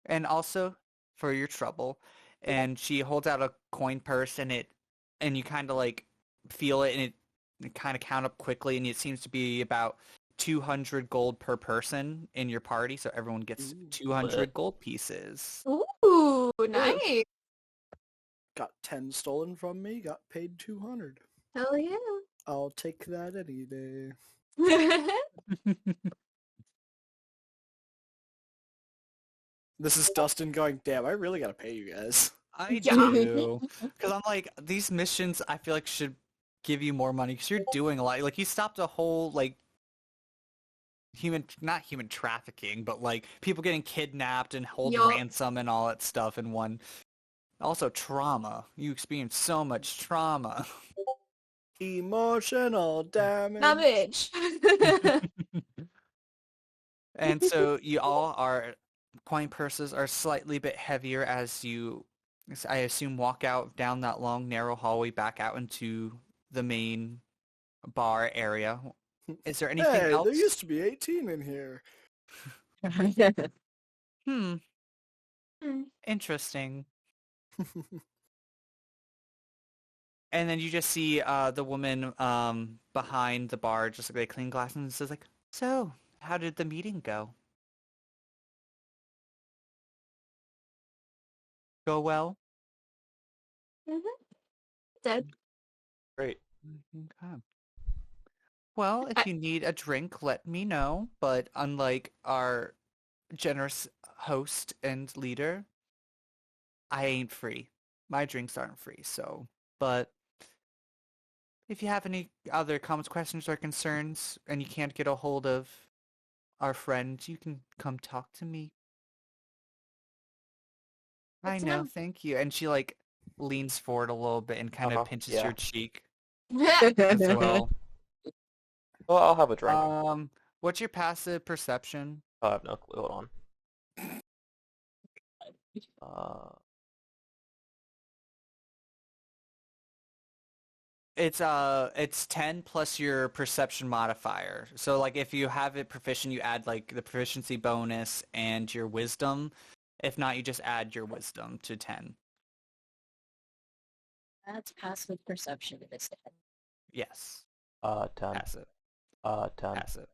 And also for your trouble. And she holds out a coin purse and you kind of like feel it and it kind of count up quickly and it seems to be about 200 gold per person in your party, so everyone gets Ooh. 200 gold pieces. Ooh, nice. Got 10 stolen from me, got paid 200. Hell yeah. I'll take that any day. This is Dustin going, damn, I really gotta pay you guys. I Yeah. do. Because I'm like, these missions I feel like should give you more money because you're doing a lot. Like, you stopped a whole, like, not human trafficking, but, like, people getting kidnapped and hold Yup. ransom and all that stuff in one. Also, trauma. You experienced so much trauma. Emotional damage. Damage. And so you all are, coin purses are slightly bit heavier as you, I assume, walk out down that long, narrow hallway back out into the main bar area. Is there anything Hey, else? there used to be 18 in here. Hmm, Hmm. interesting. And then you just see the woman behind the bar, just like clean glass, and says like, "So, how did the meeting go? Go well?" Dead. Great. Okay. Well, if I- you need a drink, let me know. But unlike our generous host and leader, I ain't free. My drinks aren't free, so... But if you have any other comments, questions, or concerns, and you can't get a hold of our friend, you can come talk to me. I Good to know, know. thank you. And she, like, leans forward a little bit and kind of pinches yeah. your cheek as well. Well, I'll have a drink. What's your passive perception? I have no clue. Hold on. It's 10 plus your perception modifier. So like if you have it proficient, you add like the proficiency bonus and your wisdom. If not, you just add your wisdom to 10. That's passive perception instead. Yes. 10. Pass it. 10. Pass it.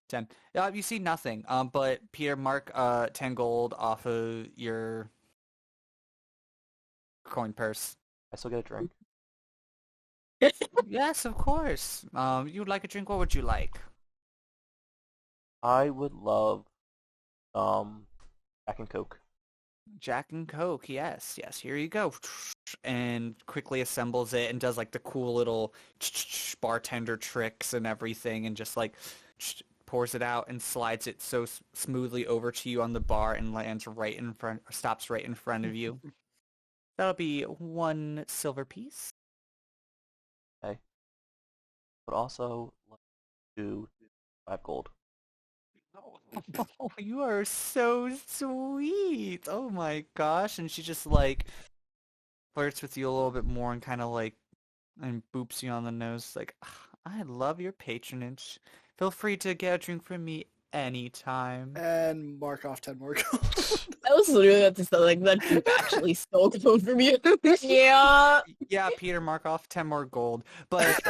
10. You see nothing. But Peter, mark 10 gold off of your coin purse. I still get a drink? Yes, of course. You would like a drink? What would you like? I would love Jack and Coke. Jack and Coke, yes, yes, here you go. And quickly assembles it and does like the cool little bartender tricks and everything and just like pours it out and slides it so smoothly over to you on the bar and lands right in front, stops right in front of you. That'll be 1 silver piece. Okay. But also like to 5 gold. Oh, you are so sweet. Oh my gosh. And she just like flirts with you a little bit more and kind of like and boops you on the nose like, "Ah, I love your patronage. Feel free to get a drink from me anytime." And mark off 10 more gold. That was literally what this like that dude actually stole the phone from you. Yeah. Yeah, Peter, mark off 10 more gold. But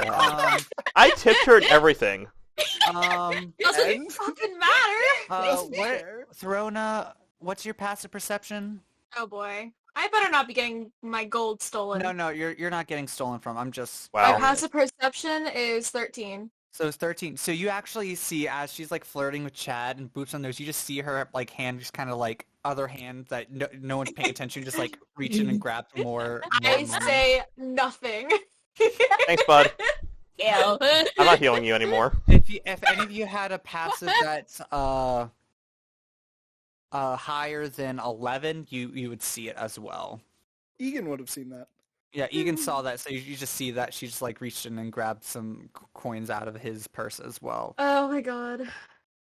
I tipped her and everything. Doesn't And- fucking matter. what Throna, what's your passive perception? Oh boy. I better not be getting my gold stolen. No, you're not getting stolen from. I'm just My Wow. passive perception is 13. So it's 13. So you actually see as she's like flirting with Chad and boots on nose, you just see her like hand just kind of like other hand that no one's paying attention, just like reach in and grab some more I money. say nothing. Thanks, bud. Yeah. I'm not healing you anymore. If any of you had a passive that's higher than 11, you would see it as well. Egan would have seen that. Yeah, Egan saw that, so you just see that she just like reached in and grabbed some coins out of his purse as well. Oh my god.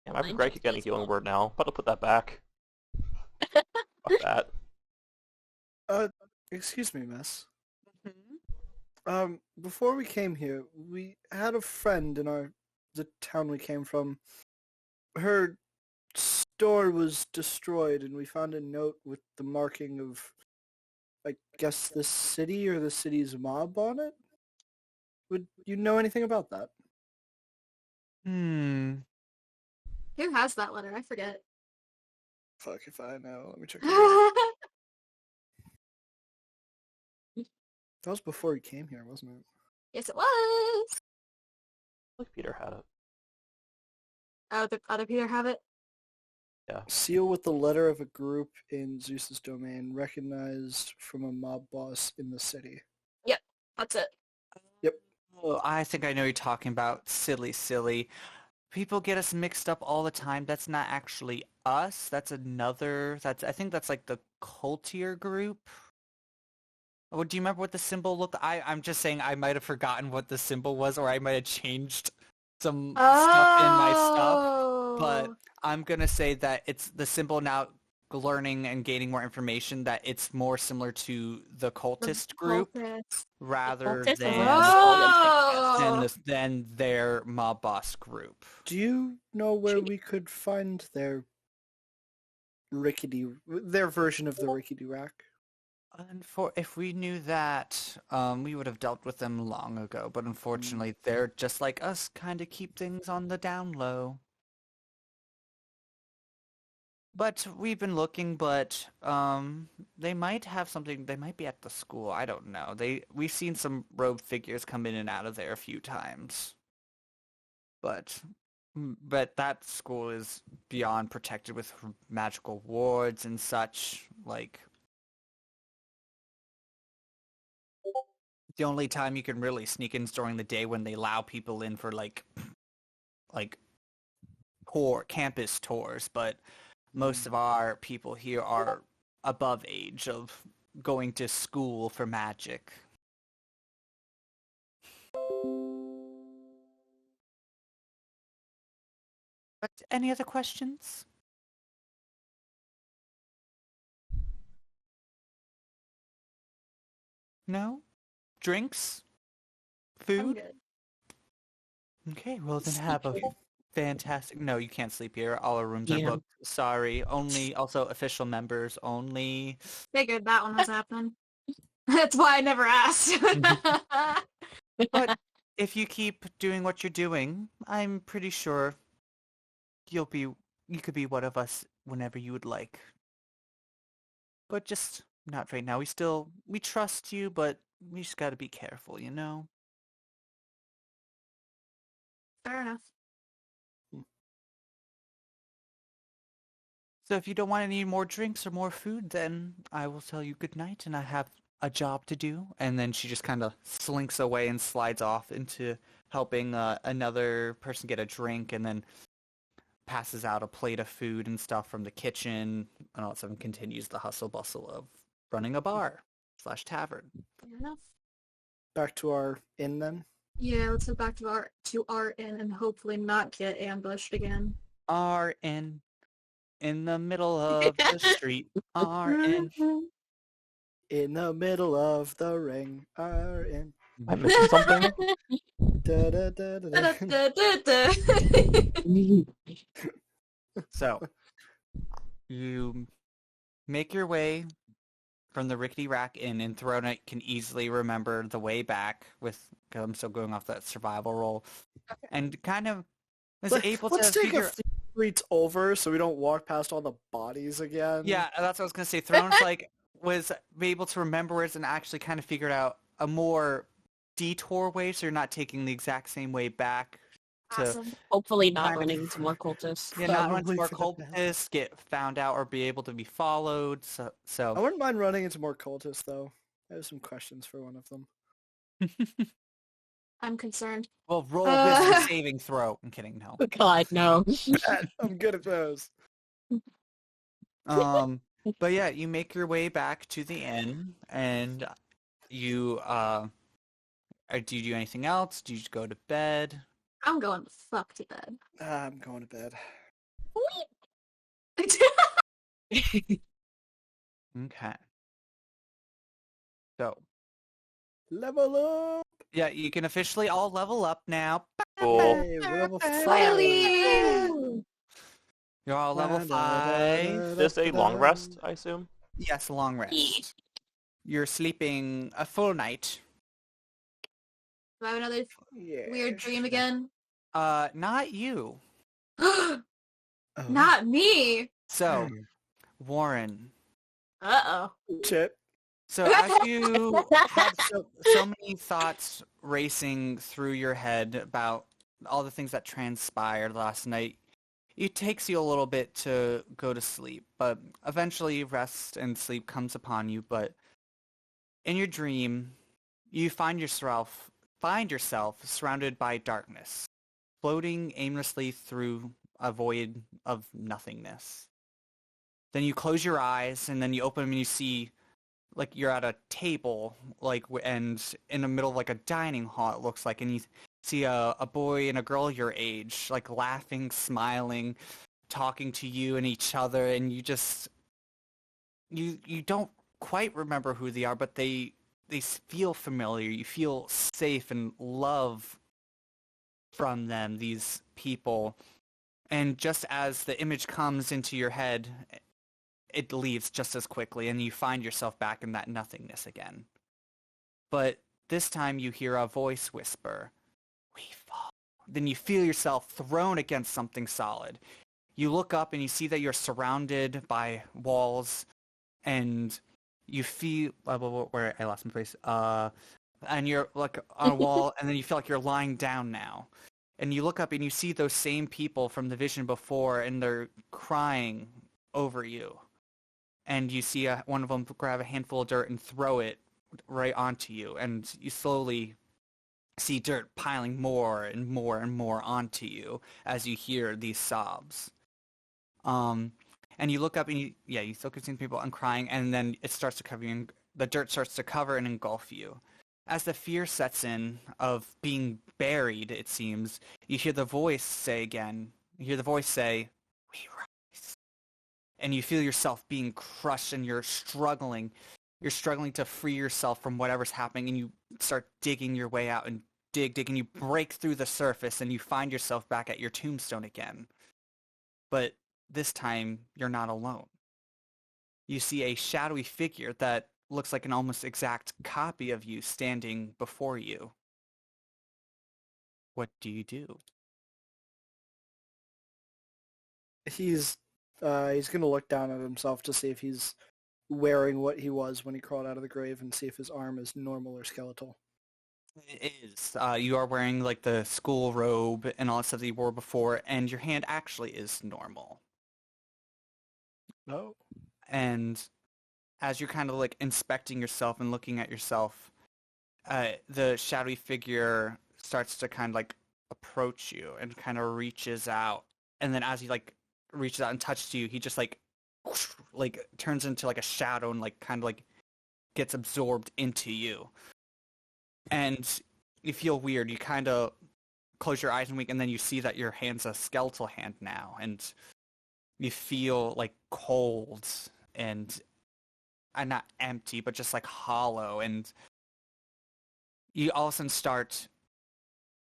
Yeah, my Greg could get a healing word now. But I'll put that back. Fuck that. Excuse me, miss. Before we came here, we had a friend in the town we came from. Her store was destroyed, and we found a note with the marking of, I guess, the city or the city's mob on it. Would you know anything about that? Hmm. Who has that letter? I forget. Fuck if I know. Let me check. That was before he came here, wasn't it? Yes, it was. Like Peter had it. Oh, the other Peter have it? Seal with the letter of a group in Zeus's domain, recognized from a mob boss in the city. That's it. Oh, I think I know you're talking about. Silly. People get us mixed up all the time. That's not actually us. That's another. I think that's like the cultier group. Oh, do you remember what the symbol looked? I'm just saying I might have forgotten what the symbol was, or I might have changed some stuff in my stuff. But I'm gonna say that it's the symbol now. Learning and gaining more information that it's more similar to the cultist group rather Cultist than Oh. than their mob boss group. Do you know where we could find their version of the rickety rack? And if we knew that, we would have dealt with them long ago. But unfortunately, they're just like us, kind of keep things on the down low. But we've been looking, but they might have something. They might be at the school. I don't know. We've seen some robed figures come in and out of there a few times. But that school is beyond protected with magical wards and such. Like, the only time you can really sneak in is during the day when they allow people in for like campus tours. But most of our people here are above age of going to school for magic. But any other questions? No? Drinks? I'm food? good. Okay, well then Sleep have a here. fantastic... No, you can't sleep here. All our rooms are Yeah. booked. Sorry. Only, also official members only. Figured that one was happening. That's why I never asked. But if you keep doing what you're doing, I'm pretty sure you could be one of us whenever you would like. But just not right now. We trust you, but we just gotta be careful, you know? Fair enough. So if you don't want any more drinks or more food, then I will tell you good night and I have a job to do. And then she just kind of slinks away and slides off into helping another person get a drink and then passes out a plate of food and stuff from the kitchen and all of a sudden continues the hustle bustle of running a bar / tavern. Fair enough. Back to our inn then. Yeah, let's head back to our inn and hopefully not get ambushed again. Are in the middle of the street. Are in. In the middle of the ring, our inn. Am I missing something? Da, da, da, da, da. Da-da-da-da. So, you make your way from the Rickety Rack Inn, and Throna can easily remember the way back because I'm still going off that survival roll, and kind of is able to Let's take figure... a few streets over so we don't walk past all the bodies again. Yeah, that's what I was gonna say. Throne's like was able to remember words and actually kind of figured out a more detour way, so you're not taking the exact same way back to... Awesome. Hopefully not Kind of- running into more cultists. Yeah, not run Probably into more for the best. cultists, get found out, or be able to be followed. I So wouldn't mind running into more cultists though. I have some questions for one of them. I'm concerned. well, roll a wisdom saving throw. I'm kidding, no. God, no. I'm good at those. But yeah, you make your way back to the inn, and you do you do anything else? Do you just go to bed? I'm going the fuck to bed. I'm going to bed. Okay. So Level up! yeah, you can officially all level up now. Cool. Hey, we're level 5. Finally! You're all level 5. This a long rest, I assume? Yes, long rest. You're sleeping a full night. Do I have another Yeah. weird dream again? Not you. Oh. Not me! So, Warren. Uh-oh. Shit. So as you have so many thoughts racing through your head about all the things that transpired last night, it takes you a little bit to go to sleep, but eventually rest and sleep comes upon you. But in your dream, you find yourself surrounded by darkness, floating aimlessly through a void of nothingness. Then you close your eyes, and then you open them and you see, like, you're at a table, like, and in the middle of, like, a dining hall, it looks like, and you see a boy and a girl your age, like, laughing, smiling, talking to you and each other, and you just, you don't quite remember who they are, but they feel familiar. You feel safe and love from them, these people. And just as the image comes into your head, it leaves just as quickly, and you find yourself back in that nothingness again. But this time you hear a voice whisper, "We fall." Then you feel yourself thrown against something solid. You look up and you see that you're surrounded by walls, and you feel... where I lost my place. And you're like on a wall, and then you feel like you're lying down now. And you look up and you see those same people from the vision before, and they're crying over you. And you see one of them grab a handful of dirt and throw it right onto you. And you slowly see dirt piling more and more and more onto you as you hear these sobs. And you look up and you still can see people and crying, and then it starts to cover you, the dirt starts to cover and engulf you. As the fear sets in of being buried, it seems, you hear the voice say again, "We rise." And you feel yourself being crushed, and you're struggling to free yourself from whatever's happening, and you start digging your way out and dig, and you break through the surface, and you find yourself back at your tombstone again. But this time, you're not alone. You see a shadowy figure that looks like an almost exact copy of you standing before you. What do you do? He's gonna look down at himself to see if he's wearing what he was when he crawled out of the grave and see if his arm is normal or skeletal. It is. You are wearing like the school robe and all that stuff that you wore before, and your hand actually is normal. Oh. And as you're kind of like inspecting yourself and looking at yourself, the shadowy figure starts to kind of like approach you and kind of reaches out. And then as he like reaches out and touches you, he just like turns into like a shadow and like kind of like gets absorbed into you. And you feel weird. You kind of close your eyes and wink, and then you see that your hand's a skeletal hand now, and you feel like cold and not empty, but just like hollow. And you all of a sudden start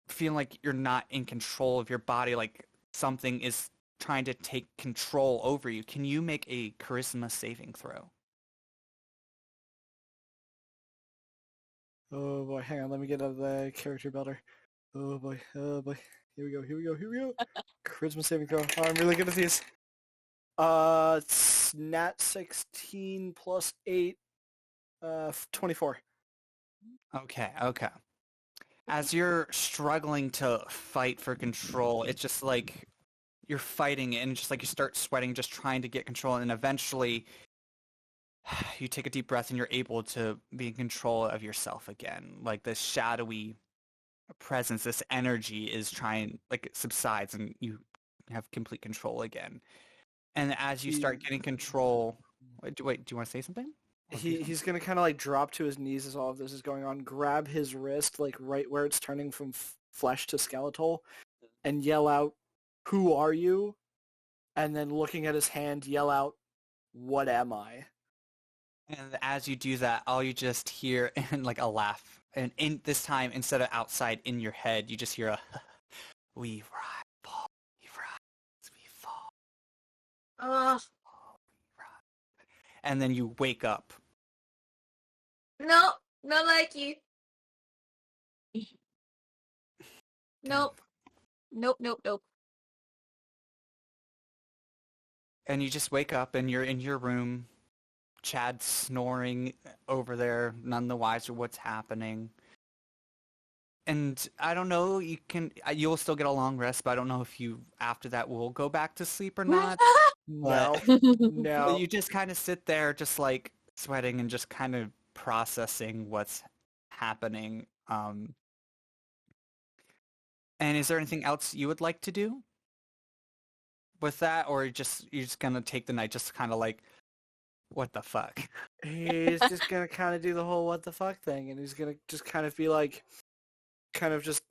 feeling like you're not in control of your body, like something is trying to take control over you. Can you make a charisma saving throw? Oh boy, hang on, let me get out of the character builder. Oh boy, oh boy. Here we go. Charisma saving throw. Oh, I'm really good at these. It's nat 16 plus 8, 24. Okay. As you're struggling to fight for control, it's just like you're fighting and just like you start sweating, just trying to get control, and eventually you take a deep breath and you're able to be in control of yourself again. Like this shadowy presence, this energy is trying, like it subsides and you have complete control again. And as you start getting control, wait, do you want to say something? He's gonna kind of like drop to his knees as all of this is going on, grab his wrist like right where it's turning from flesh to skeletal, and yell out, "Who are you?" And then looking at his hand, yell out, "What am I?" And as you do that, all you just hear and like a laugh, and in this time instead of outside in your head, you just hear a "We rise, fall, we rise, we fall." And then you wake up. No, not like you. Nope. Nope. And you just wake up and you're in your room. Chad's snoring over there, none the wiser what's happening. And I don't know, you'll still get a long rest, but I don't know if you, after that, will go back to sleep or not. No. But No. you just kind of sit there just like sweating and just kind of processing what's happening. And is there anything else you would like to do with that, or you're just gonna take the night just kind of like, what the fuck? He's just gonna kind of do the whole what the fuck thing, and he's gonna just kind of be like, kind of just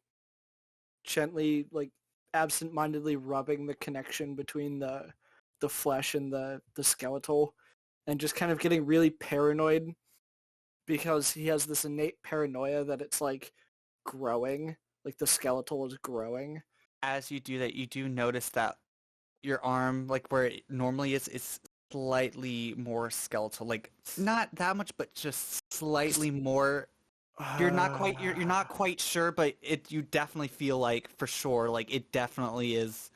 gently, like, absent-mindedly rubbing the connection between the flesh and the skeletal, and just kind of getting really paranoid because he has this innate paranoia that it's like growing, like the skeletal is growing. As you do that, you do notice that your arm, like where it normally is slightly more skeletal, like not that much, but just slightly more. You're not quite sure, but you definitely feel like for sure, like it definitely is.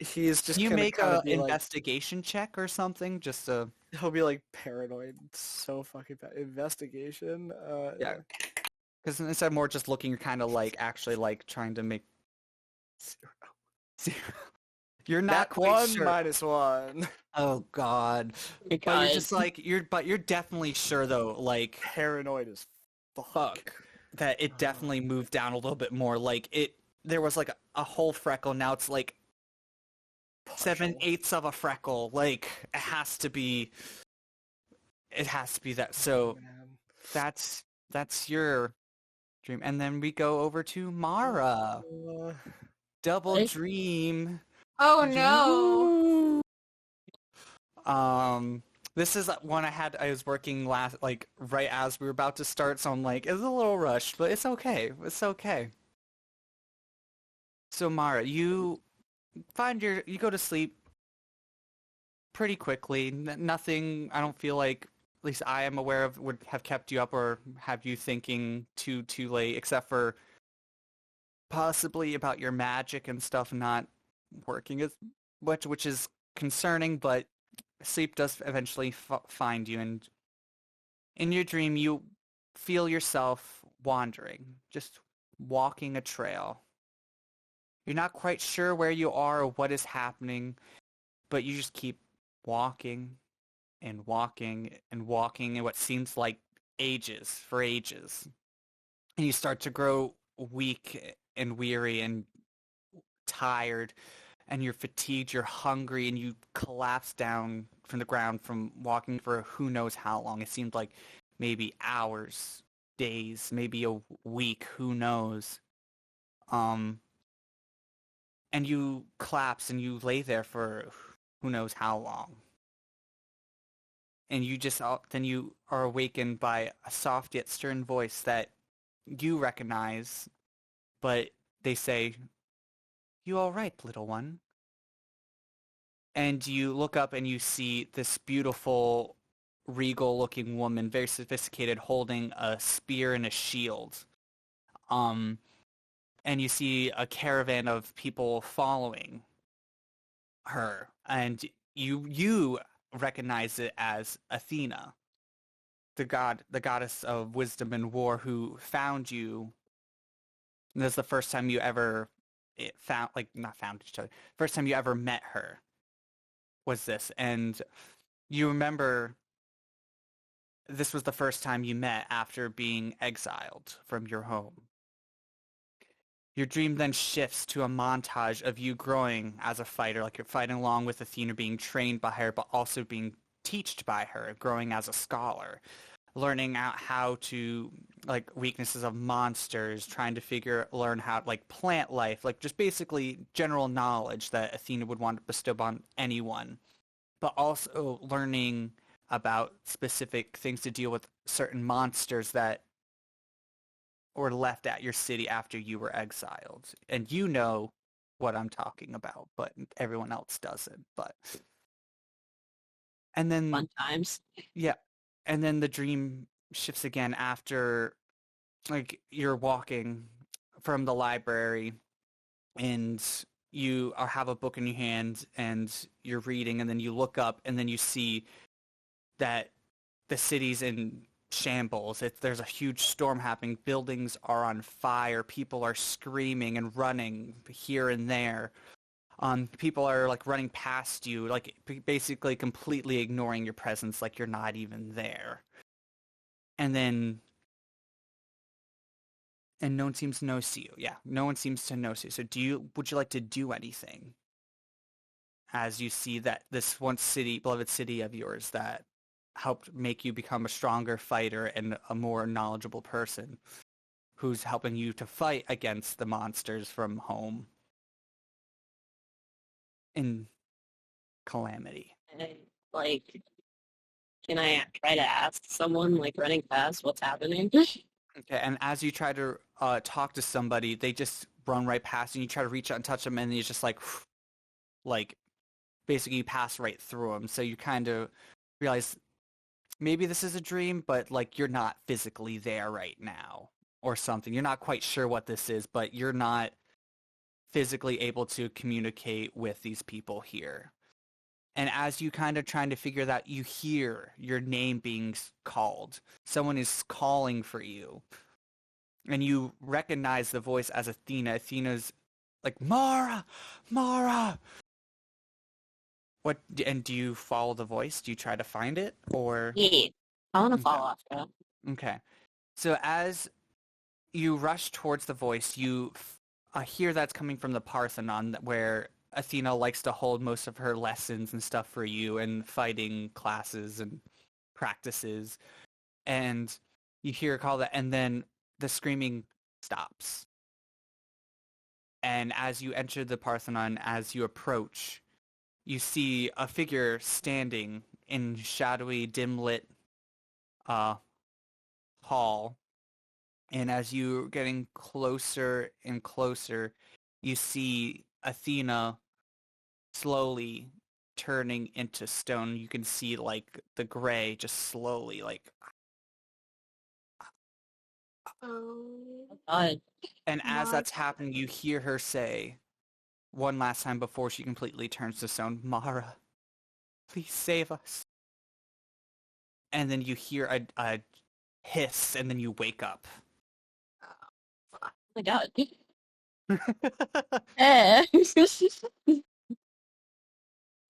He's just Can you gonna make kinda a be like, investigation check or something? Just to he'll be like paranoid. It's so fucking bad. Investigation. Yeah. Because instead of more just looking, you're kind of like actually like trying to make. You're not That quite one sure. -1. Oh God. But you're just like you're definitely sure though, like Paranoid as fuck. that it definitely moved down a little bit more. Like there was like a whole freckle. Now it's like 7/8 of a freckle. Like it has to be that. So Man. that's your dream. And then we go over to Mara. Double Hey. dream. Oh no. This is one I was working right as we were about to start, so I'm like, it's a little rushed, but it's okay. It's okay. So Mara, you go to sleep pretty quickly. Nothing, I don't feel like, at least I am aware of, would have kept you up or have you thinking too late, except for possibly about your magic and stuff not working as much, which is concerning, but sleep does eventually find you, and in your dream you feel yourself wandering, just walking a trail. You're not quite sure where you are or what is happening, but you just keep walking and walking and walking in what seems like ages. And you start to grow weak and weary and tired, and you're fatigued, you're hungry, and you collapse down from the ground from walking for who knows how long. It seemed like maybe hours, days, maybe a week, who knows. And you collapse and you lay there for who knows how long. And then you are awakened by a soft yet stern voice that you recognize, but they say, "You all right, little one?" And you look up and you see this beautiful, regal-looking woman, very sophisticated, holding a spear and a shield. And you see a caravan of people following her, and you recognize it as Athena, the goddess of wisdom and war, who found you. And this is the first time you ever not found each other. First time you ever met her was this, and you remember this was the first time you met after being exiled from your home. Your dream then shifts to a montage of you growing as a fighter, like you're fighting along with Athena, being trained by her, but also being taught by her, growing as a scholar, learning out how to, like, weaknesses of monsters, trying to learn how, like, plant life, like, just basically general knowledge that Athena would want to bestow on anyone, but also learning about specific things to deal with certain monsters that were left at your city after you were exiled. And you know what I'm talking about, but everyone else doesn't. And then Fun times. yeah, and then the dream shifts again after, like, you're walking from the library and you have a book in your hand and you're reading, and then you look up and then you see that the city's in shambles. There's a huge storm happening. Buildings are on fire. People are screaming and running here and there. People are, like, running past you, like, basically completely ignoring your presence, like you're not even there. And no one seems to notice you. Yeah, no one seems to notice you. So would you like to do anything as you see that this once beloved city of yours that helped make you become a stronger fighter and a more knowledgeable person who's helping you to fight against the monsters from home in Calamity? Like, can I try to ask someone, like, running past what's happening? Okay, and as you try to talk to somebody, they just run right past you, and you try to reach out and touch them, and it's just like, basically you pass right through them. So you kind of realize maybe this is a dream, but, like, you're not physically there right now or something. You're not quite sure what this is, but you're not physically able to communicate with these people here. And as you kind of trying to figure that, you hear your name being called. Someone is calling for you. And you recognize the voice as Athena. Athena's like, "Mara! Mara!" And do you follow the voice? Do you try to find it? Or... Yeah, I want to Okay. follow after. Okay. So as you rush towards the voice, you hear that's coming from the Parthenon, where Athena likes to hold most of her lessons and stuff for you, and fighting classes and practices. And you hear a call that, and then the screaming stops. And as you enter the Parthenon, as you approach, you see a figure standing in shadowy, dim-lit hall. And as you're getting closer and closer, you see Athena slowly turning into stone. You can see like the gray just slowly like, Oh. God. and as My that's happening, you hear her say one last time before she completely turns to stone, Mara, please save us. And then you hear a hiss, and then you wake up. Oh my God. Eh.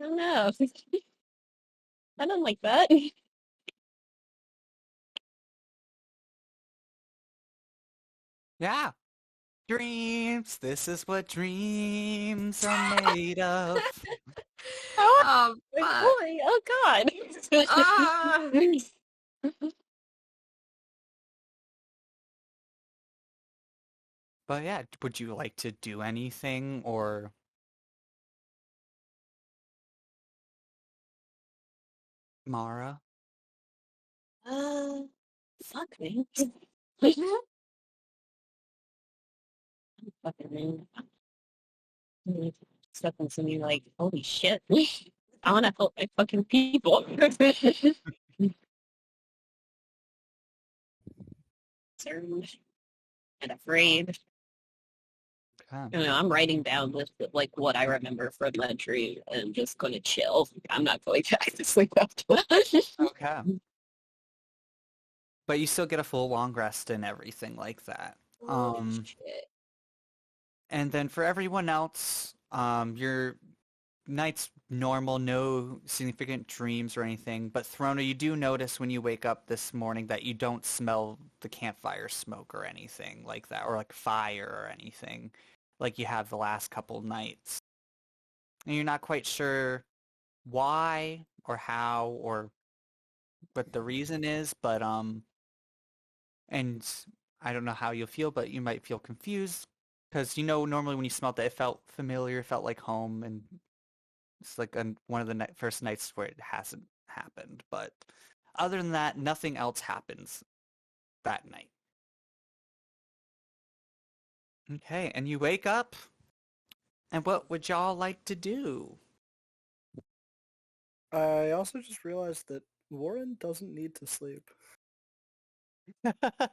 Oh no. I don't like that. Yeah. Dreams. This is what dreams are made of. Oh fuck. boy. Oh God. Ah. But yeah, would you like to do anything or Mara? Fuck me. Fucking stuff into me like, holy shit. I want to help my fucking people. Concerned and afraid. Okay. You know, I'm writing down list of like what I remember from that dream and just gonna chill. I'm not going back to sleep after that. Okay. But you still get a full long rest and everything like that. Holy shit. And then for everyone else, your night's normal, no significant dreams or anything. But Throna, you do notice when you wake up this morning that you don't smell the campfire smoke or anything like that, or like fire or anything like you have the last couple nights. And you're not quite sure why or how or what the reason is, but and I don't know how you'll feel, but you might feel confused because normally when you smelled it, it felt familiar, it felt like home, and it's like one of the first nights where it hasn't happened. But other than that, nothing else happens that night. Okay, and you wake up, and what would y'all like to do? I also just realized that Warren doesn't need to sleep.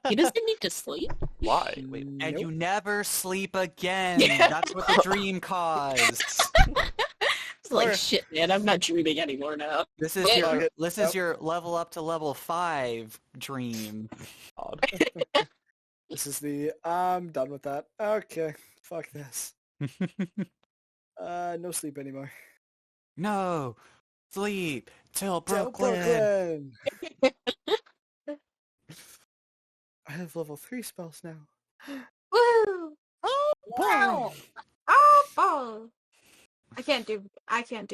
He doesn't need to sleep. Why? Wait, And Nope. you never sleep again. That's what the dream caused. It's like Alright. shit, man. I'm not dreaming anymore now. This is Fuck your it. this is your level up to level 5 dream. God. This is the I'm done with that. Okay, fuck this. No sleep anymore. No, sleep till Tell Brooklyn. Brooklyn! I have level 3 spells now. Woo! Wow. Oh! I can't do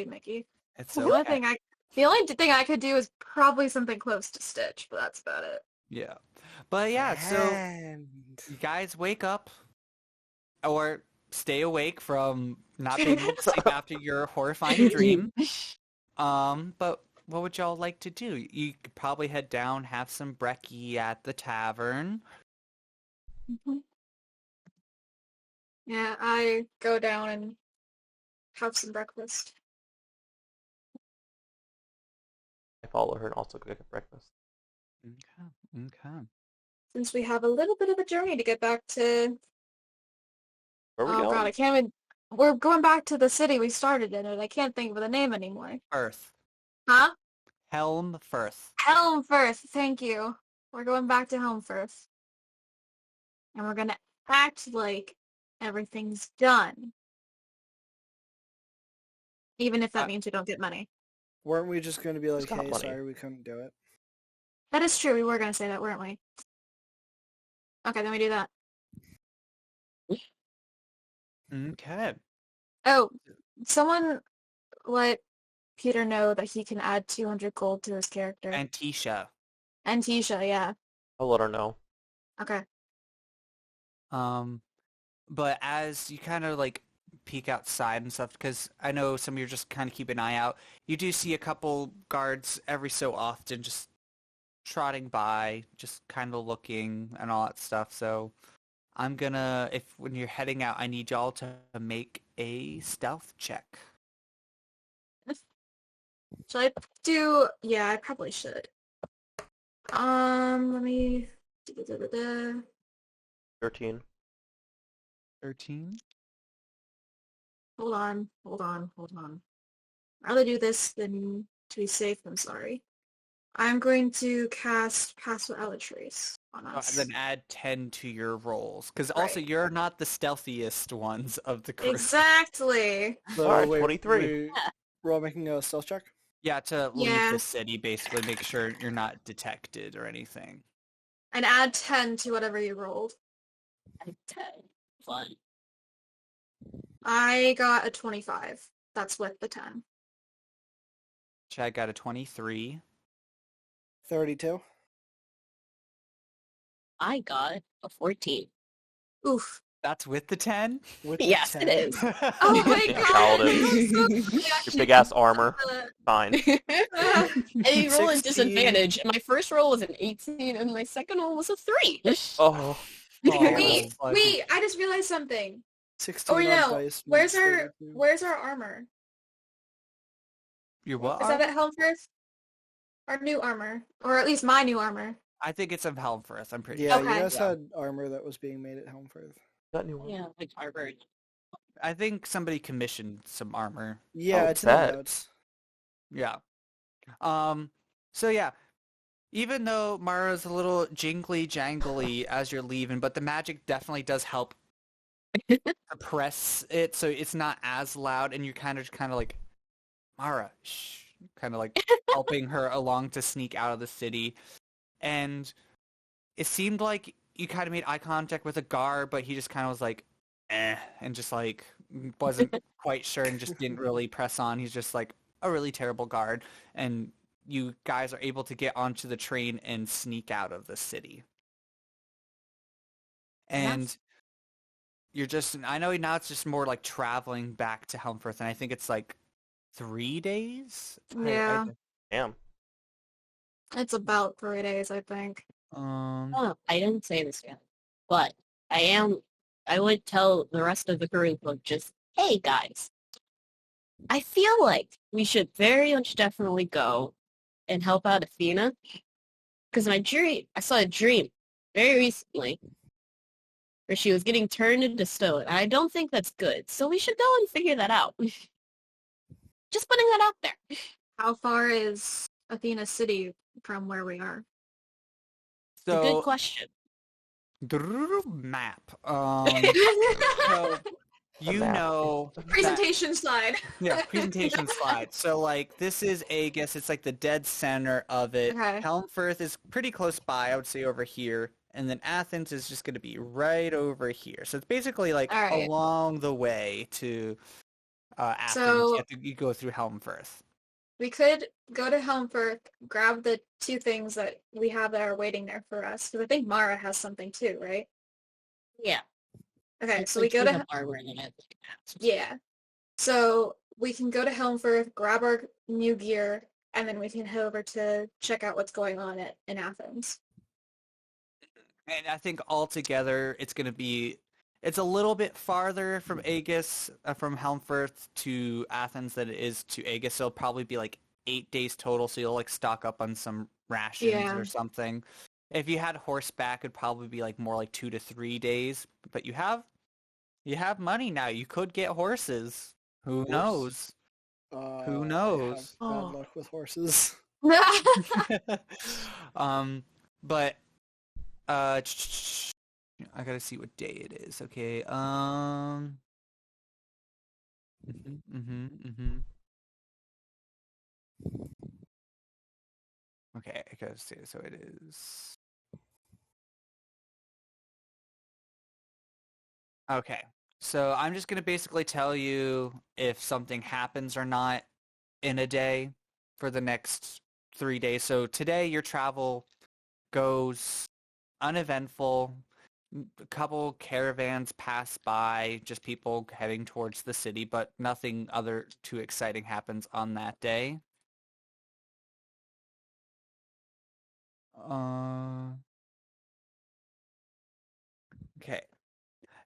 Mickey. It's The okay. only thing I could do is probably something close to Stitch, but that's about it. Yeah. But yeah, so And you guys wake up or stay awake from not being able to sleep after your horrifying dream. But what would y'all like to do? You could probably head down, have some brekkie at the tavern. Yeah, I go down and have some breakfast. I follow her and also go get breakfast. Okay. Okay. Since we have a little bit of a journey to get back to... Where are we Oh going? god, I can't even... We're going back to the city we started in, and I can't think of the name anymore. Firth. Huh? Helm Firth. Helm Firth, thank you. We're going back to Helm Firth. And we're gonna act like everything's done. Even if that means we don't get money. weren't we just going to be like, got hey, money. sorry we couldn't do it? That is true, we were gonna say that, weren't we? Okay, then we do that. Okay. Oh, someone let Peter know that he can add 200 gold to his character. And Tisha. And Tisha, yeah. I'll let her know. Okay. But as you kind of like peek outside and stuff, because I know some of you just kind of keep an eye out, you do see a couple guards every so often just trotting by, just kind of looking and all that stuff. So if when you're heading out, I need y'all to make a stealth check. Should I do? Yeah, I probably should. Let me. 13. 13. Hold on. I'd rather do this than to be safe. I'm sorry. I'm going to cast Pass Without a Trace on us. Then add 10 to your rolls. Because also, Right. you're not the stealthiest ones of the crew. Exactly. So Alright, wait, 23. we're all making a stealth check? Yeah, to leave Yeah. the city, basically. Make sure you're not detected or anything. And add 10 to whatever you rolled. 10. Fun. I got a 25. That's with the 10. Chad got a 23. 32. I got a 14. Oof. That's with the 10? With the Yes, it 10. is. Oh my Yeah, god. Paladins. Your big ass armor. Fine. And you roll a 16. disadvantage. And my first roll was an 18, and my second roll was a 3. Oh. Wait, fuck. wait, I just realized something. 16 Oh on no, dice. where's minus our 32. where's our armor? Your what? Is that at Helmfirth? Our new armor, or at least my new armor. I think it's of Helmfirth, I'm pretty Yeah, sure. you Okay. guys Yeah. had armor that was being made at Helmfirth. Got new one. Yeah, like Harvard. I think somebody commissioned some armor. Yeah, Oh, it's in the bet. notes. Yeah. So yeah, even though Mara's a little jingly jangly as you're leaving, but the magic definitely does help suppress it so it's not as loud, and you're kind of like, Mara, shh, kind of like helping her along to sneak out of the city. And it seemed like you kind of made eye contact with a guard, but he just kind of was like, and just like wasn't quite sure and just didn't really press on. He's just like a really terrible guard, and you guys are able to get onto the train and sneak out of the city. And Yes. you're just, I know now it's just more like traveling back to Helmfirth, and I think it's like 3 days? Yeah. Damn. It's about 3 days, I think. Oh, I didn't say this yet, but I would tell the rest of the group of just, hey guys, I feel like we should very much definitely go and help out Athena. Because I saw a dream very recently where she was getting turned into stone. And I don't think that's good. So we should go and figure that out. Just putting that out there. How far is Athena City from where we are? It's a good question. Map. So you map. know that- Presentation slide. yeah, presentation slide. So like this is Aegis, it's like the dead center of it. Okay. Helmfirth is pretty close by, I would say over here. And then Athens is just gonna be right over here. So it's basically like All right. along the way to Athens. So- You go through Helmfirth. We could go to Helmfirth, grab the 2 things that we have that are waiting there for us. Because I think Mara has something too, right? Yeah. Okay, It's so like we go to... the armor in it. Yeah. So we can go to Helmfirth, grab our new gear, and then we can head over to check out what's going on in Athens. And I think altogether it's going to be, it's a little bit farther from Aegis, from Helmfirth to Athens than it is to Aegis. So it'll probably be like 8 days total. So you'll like stock up on some rations Yeah. or something. If you had horseback, it'd probably be like more like 2 to 3 days. But you have money now. You could get horses. Who Horse? knows? Who I knows? have bad Oh. luck with horses. But I gotta see what day it is. Okay. Okay, I gotta see. So it is. Okay. So I'm just gonna basically tell you if something happens or not in a day for the next 3 days. So today your travel goes uneventful. A couple caravans pass by, just people heading towards the city, but nothing other too exciting happens on that day. Okay.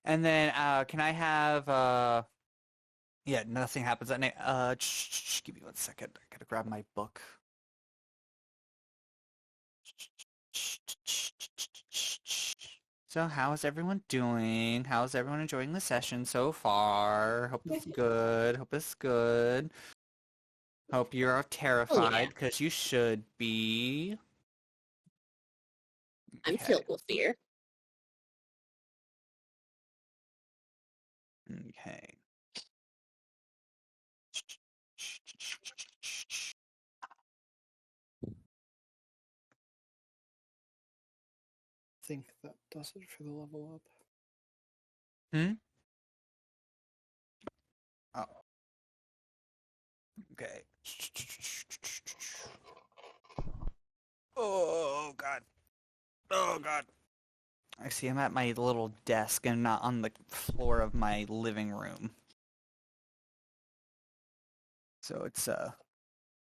And then can I have yeah, nothing happens at night. Give me 1 second. I gotta grab my book. So how is everyone doing? How's everyone enjoying the session so far? Hope it's good. Hope it's good. Hope you're terrified because you should be. I'm Okay. filled with fear. Okay. I think that does it for the level up. Oh. Okay. Oh god. Oh god. I see I'm at my little desk and not on the floor of my living room. So it's a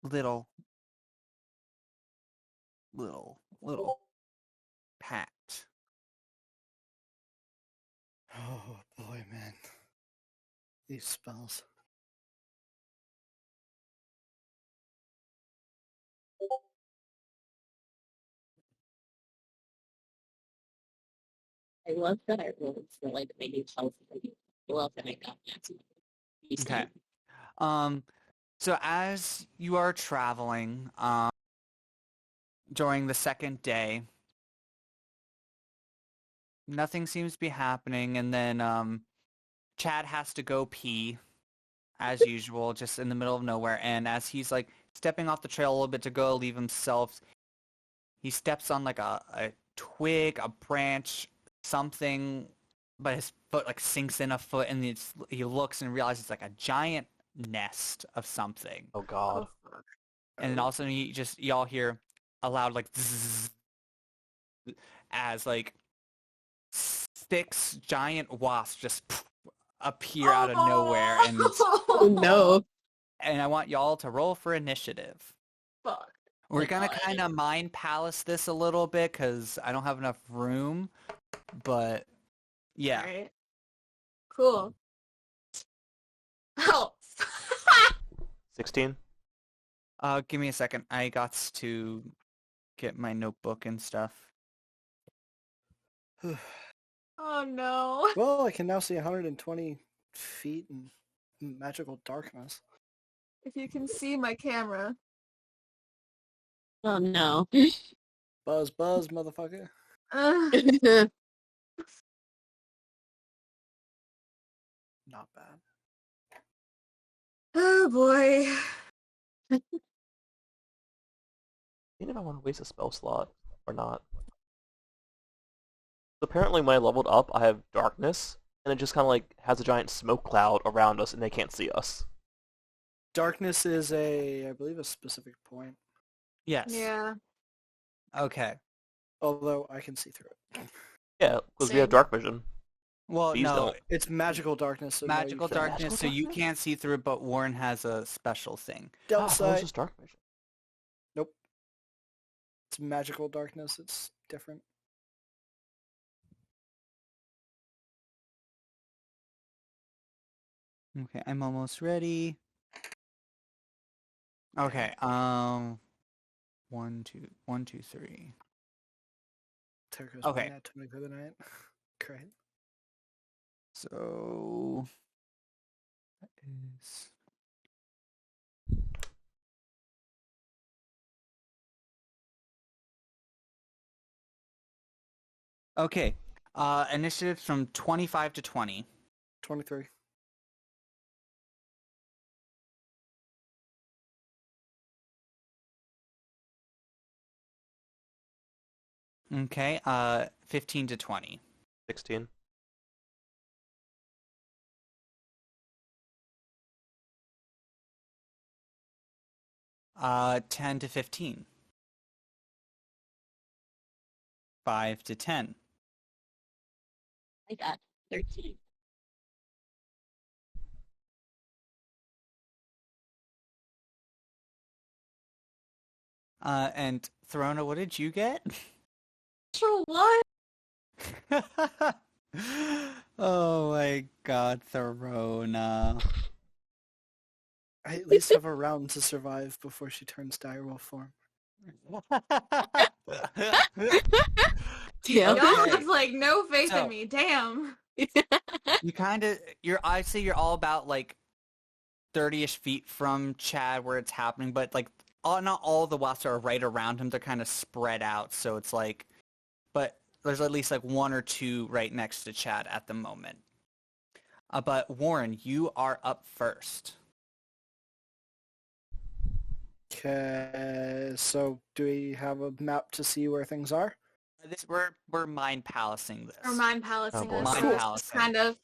little packed. Oh boy, man. These spells. I love that I rolled for like maybe health. I love that I got that. Okay. So as you are traveling, during the second day, nothing seems to be happening, and then Chad has to go pee, as usual, just in the middle of nowhere, and as he's like stepping off the trail a little bit to go leave himself, he steps on like a twig, a branch, something, but his foot like sinks in a foot, and he looks and realizes it's like a giant nest of something. Oh god. Oh, fuck. And then all of a sudden y'all hear a loud like zzz, as like 6 giant wasps just appear out of nowhere, and Oh no. I want y'all to roll for initiative. Fuck. We're Oh, gonna God. kind of mind palace this a little bit because I don't have enough room, but yeah. Alright. Cool. Oh. 16? Give me a second. I got to get my notebook and stuff. Oh no. Well, I can now see 120 feet in magical darkness. If you can see my camera. Oh no. Buzz, buzz, motherfucker. Not bad. Oh boy. Even if I want to waste a spell slot or not. Apparently when I leveled up, I have darkness, and it just kind of like has a giant smoke cloud around us, and they can't see us. Darkness is I believe, a specific point. Yes. Yeah. Okay. Although I can see through it. Yeah, because we have Same. dark vision. Well, These no, don't. It's magical darkness. So no, you magical can't. darkness, Magical so you darkness? can't see through it, but Warren has a special thing. Oh, Delta I thought it was sight. just dark vision. Nope. It's magical darkness. It's different. Okay, I'm almost ready. Okay, 1, 2, 3. Turco's Okay. nat 20 for the night. Great. So that is okay. Initiative from 25 to 20. 23. Okay, 15 to 20. 16. 10 to 15. 5 to 10. I got 13. And Throna, what did you get? For what? Oh my god, Therona. I at least have a round to survive before she turns direwolf form. Yeah. Y'all Okay. have like no faith So- in me. Damn. You kind of, I'd say you're all about like 30-ish feet from Chad where it's happening, but like not all the wasps are right around him. They're kind of spread out, so it's like, but there's at least like one or two right next to Chad at the moment. But Warren, you are up first. Okay, so do we have a map to see where things are? We're mind palacing this. Or mind palacing boy. us. Mind so it's palacing. just kind of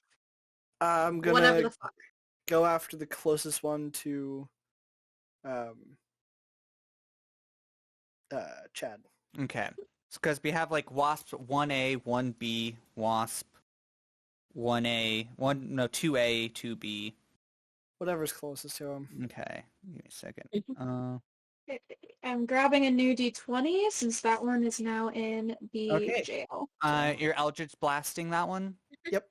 I'm whatever gonna the fuck. go after the closest one to Chad. Okay. Because we have like wasps 1A, 1B, wasp 1A, 2A, 2B. Whatever's closest to him. Okay. Give me a second. I'm grabbing a new D20 since that one is now in the Okay. jail. You're Eldritch blasting that one? Yep.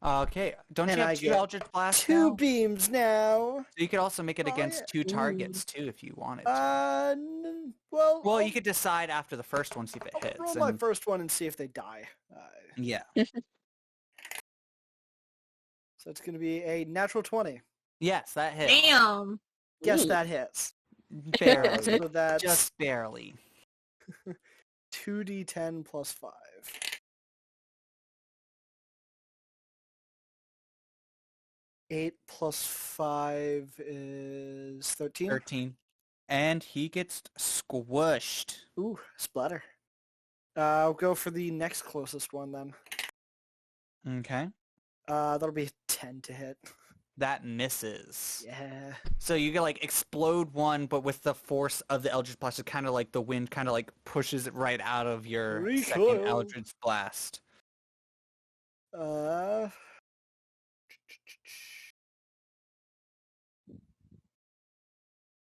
Okay. Don't And you have I two get Eldritch blasts Two now? beams now. So you could also make it Oh, against yeah. two targets too if you wanted to. Well, Well, I'll, you could decide after the first one, see if it I'll hits. roll my and- first one and see if they die. Yeah. So it's going to be a natural 20. Yes, that hits. Damn. Guess Ooh. that hits. Barely. So that's Just barely. 2d10 plus 5. 8 plus 5 is 13. 13. And he gets squished. Ooh, splatter. I'll go for the next closest one then. Okay. That'll be 10 to hit. That misses. Yeah. So you get like explode one, but with the force of the Eldritch Blast, it kind of like the wind kind of like pushes it right out of your second Recoil. Eldritch Blast. Uh,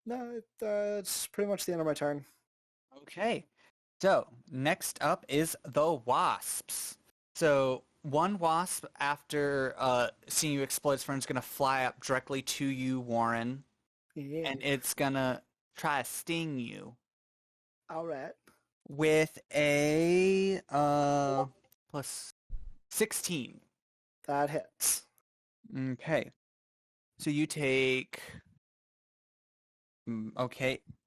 no, that's pretty much the end of my turn. Okay. So next up is the wasps. So one wasp, after seeing you explode, its friend's gonna fly up directly to you, Warren, Yeah. and it's gonna try to sting you All right. with a plus 16. That hits. Okay. So you take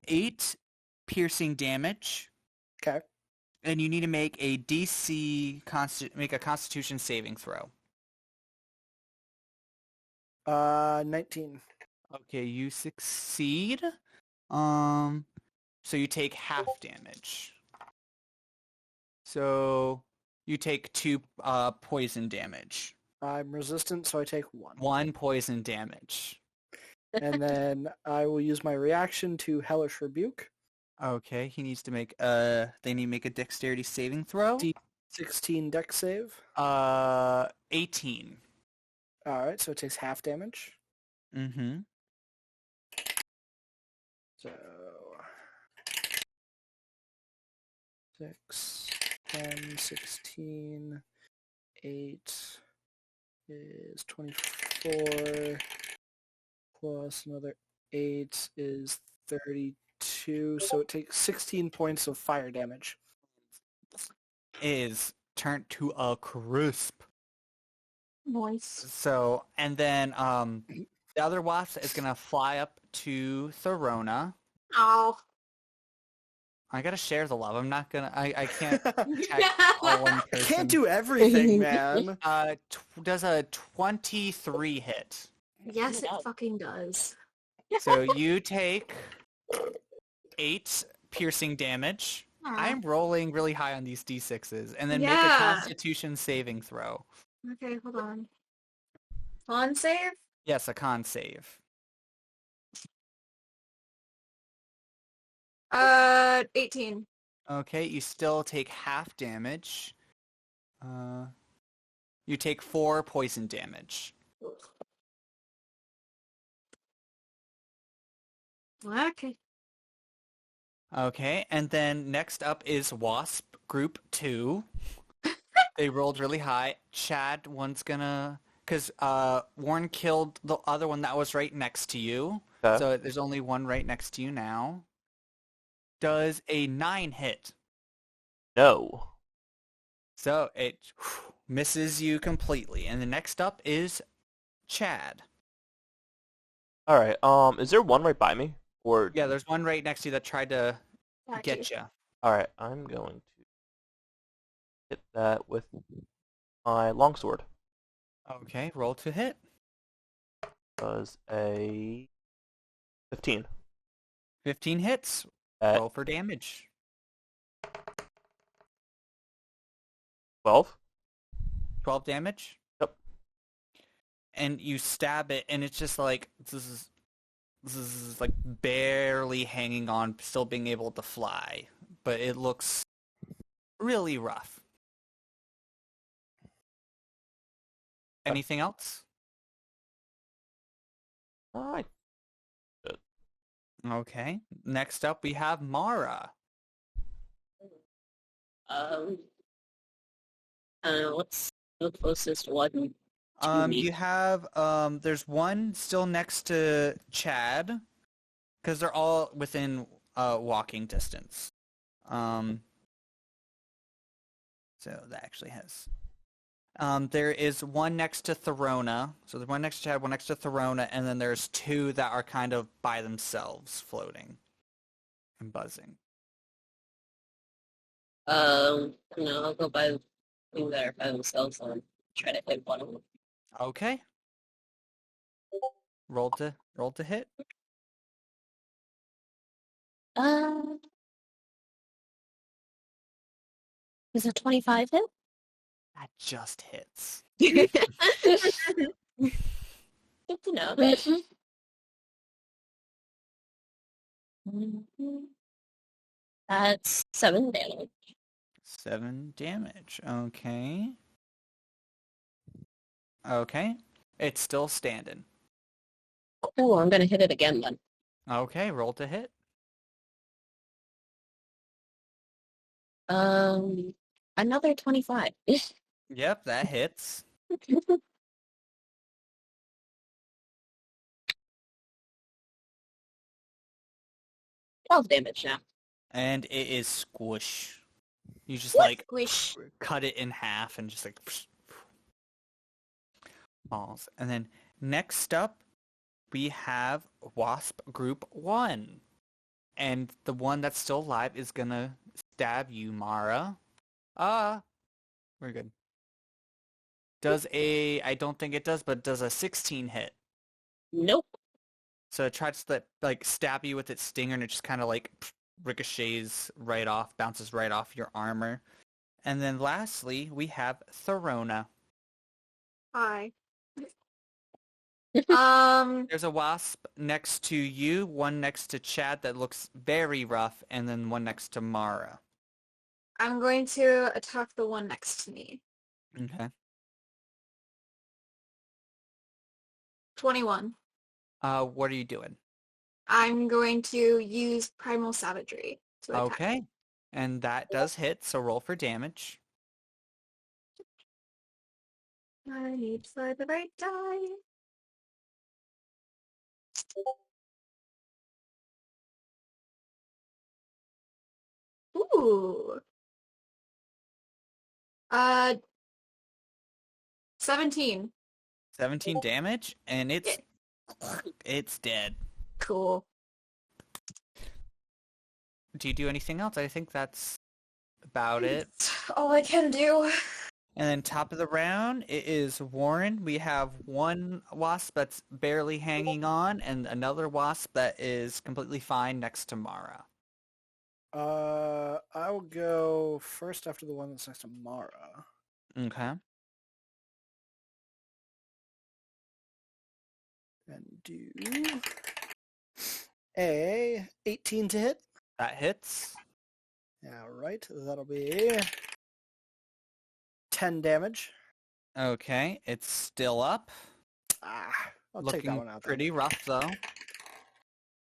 8 piercing damage, Okay. and you need to make a make a Constitution saving throw. 19. Okay, you succeed. So you take half damage. So you take 2 poison damage. I'm resistant, so I take 1. 1 poison damage. And then I will use my reaction to Hellish Rebuke. Okay, he needs to make they need to make a dexterity saving throw. 16 dex save. 18. All right, so it takes half damage. Mm-hmm. So 6, 10, 16, 8 is 24, plus another 8 is 32, so it takes 16 points of fire damage. Is turned to a crisp. Nice. So, and then the other wasp is gonna fly up to Therona. Oh. I gotta share the love. I'm not gonna. I can't check all one I person. can't do everything, man. Does a 23 hit? Yes, it fucking does. So you take 8 piercing damage. I'm rolling really high on these d6s, and then make a Yeah. Constitution saving throw. Okay, hold on. Con save? Yes, a con save. 18. Okay, you still take half damage. You take 4 poison damage. Okay. Okay, and then next up is Wasp Group 2. They rolled really high. Chad, one's gonna... Because Warren killed the other one that was right next to you. Okay. So there's only one right next to you now. Does a 9 hit? No. So it misses you completely. And the next up is Chad. Alright, is there one right by me? Or Yeah, there's one right next to you that tried to Got get you. you. alright, I'm going to hit that with my longsword. Okay, roll to hit. Does a 15. 15 hits. At Roll for damage. 12? 12 damage. Yep. And you stab it, and it's just like this is like barely hanging on, still being able to fly, but it looks really rough. Anything else? Alright. Okay. Next up, we have Mara. What's the closest one to me? You have there's one still next to Chad, because they're all within walking distance. So that actually has. There is one next to Therona. So there's one next to Chad, one next to Therona, and then there's two that are kind of by themselves, floating and buzzing. No, I'll go by the thing that are by themselves and try to hit one of them. Okay. Roll to hit. Is a 25 hit? That just hits. Good to know. That's 7 damage. 7 damage. Okay. Okay. It's still standing. Cool, I'm gonna hit it again then. Okay, roll to hit. Another 25. Yep, that hits. 12 damage now. And it is squish. You just What? like Squish. cut it in half and just like falls. And then next up we have Wasp Group 1. And the one that's still alive is gonna stab you, Mara. We're good. I don't think it does, but does a 16 hit. Nope. So it tries to like stab you with its stinger, and it just kind of like ricochets right off, bounces right off your armor. And then lastly, we have Therona. Hi. There's a wasp next to you, one next to Chad that looks very rough, and then one next to Mara. I'm going to attack the one next to me. Okay. 21. What are you doing? I'm going to use Primal Savagery to attack. Okay. And that does hit, so roll for damage. I need to slide the right die. Ooh. 17. 17 damage, and it's dead. Cool. Do you do anything else? I think that's about it. All I can do. And then top of the round, it is Warren. We have one wasp that's barely hanging on, and another wasp that is completely fine next to Mara. I'll go first after the one that's next to Mara. Okay. And do a 18 to hit. That hits. All right, that'll be 10 damage. Okay, it's still up. I'll take that Looking one out. pretty rough, though.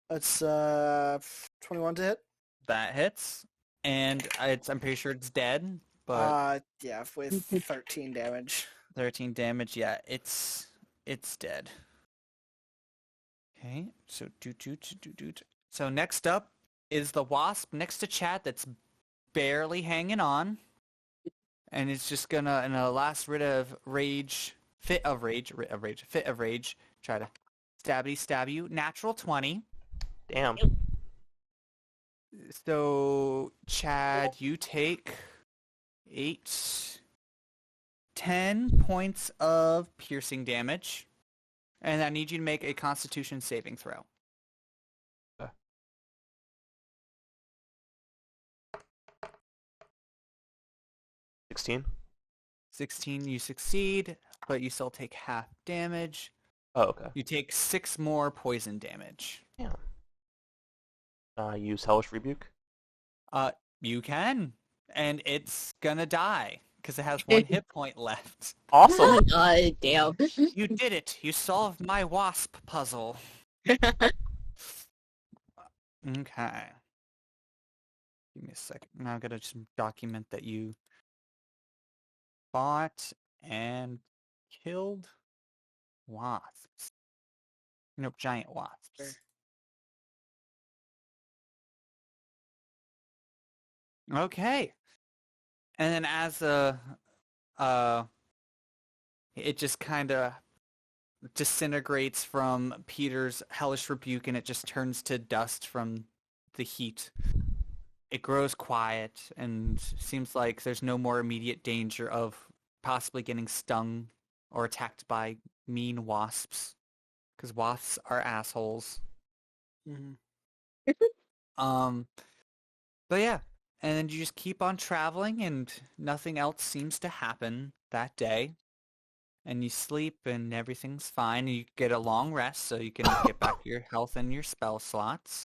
That's 21 to hit. That hits. And I'm pretty sure it's dead, but Yeah, with 13 damage. 13 damage. Yeah, it's dead. Okay, so So next up is the wasp next to Chad that's barely hanging on, and it's just gonna, in a last fit of rage, try to stab you. Natural 20. Damn. So Chad, you take 10 points of piercing damage, and I need you to make a Constitution saving throw. 16. 16, you succeed, but you still take half damage. Oh, okay. You take 6 more poison damage. Damn. Use Hellish Rebuke. You can, and it's gonna die because it has 1 hit point left. Awesome. Damn. You did it. You solved my wasp puzzle. Okay. Give me a second. Now I gotta just document that you fought and killed wasps. Nope, giant wasps. Sure. Okay. And then as it just kind of disintegrates from Peter's hellish rebuke, and it just turns to dust from the heat. It grows quiet, and seems like there's no more immediate danger of possibly getting stung or attacked by mean wasps, because wasps are assholes. Mhm. But yeah, and then you just keep on traveling, and nothing else seems to happen that day. And you sleep, and everything's fine. You get a long rest, so you can get back your health and your spell slots.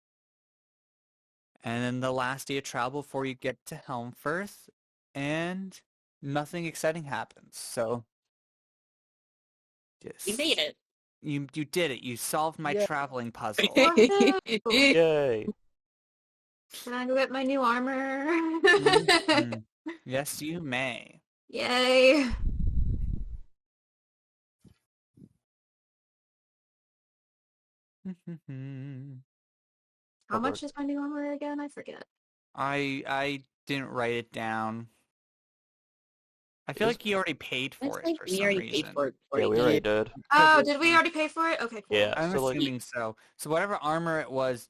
And then the last day of travel before you get to Helmfirth, and nothing exciting happens. So, just, We made it. You did it. You solved my Yeah. traveling puzzle. Woohoo! Yay. Can I go get my new armor? Mhm. Yes, you may. Yay! How much is my new armor again? I forget. I didn't write it down. I feel was- like you already paid I for it think for we some already reason. paid for it. Yeah, we already did. Oh, did we already pay for it? Okay, cool. Yeah, I'm so like, assuming so. So whatever armor it was,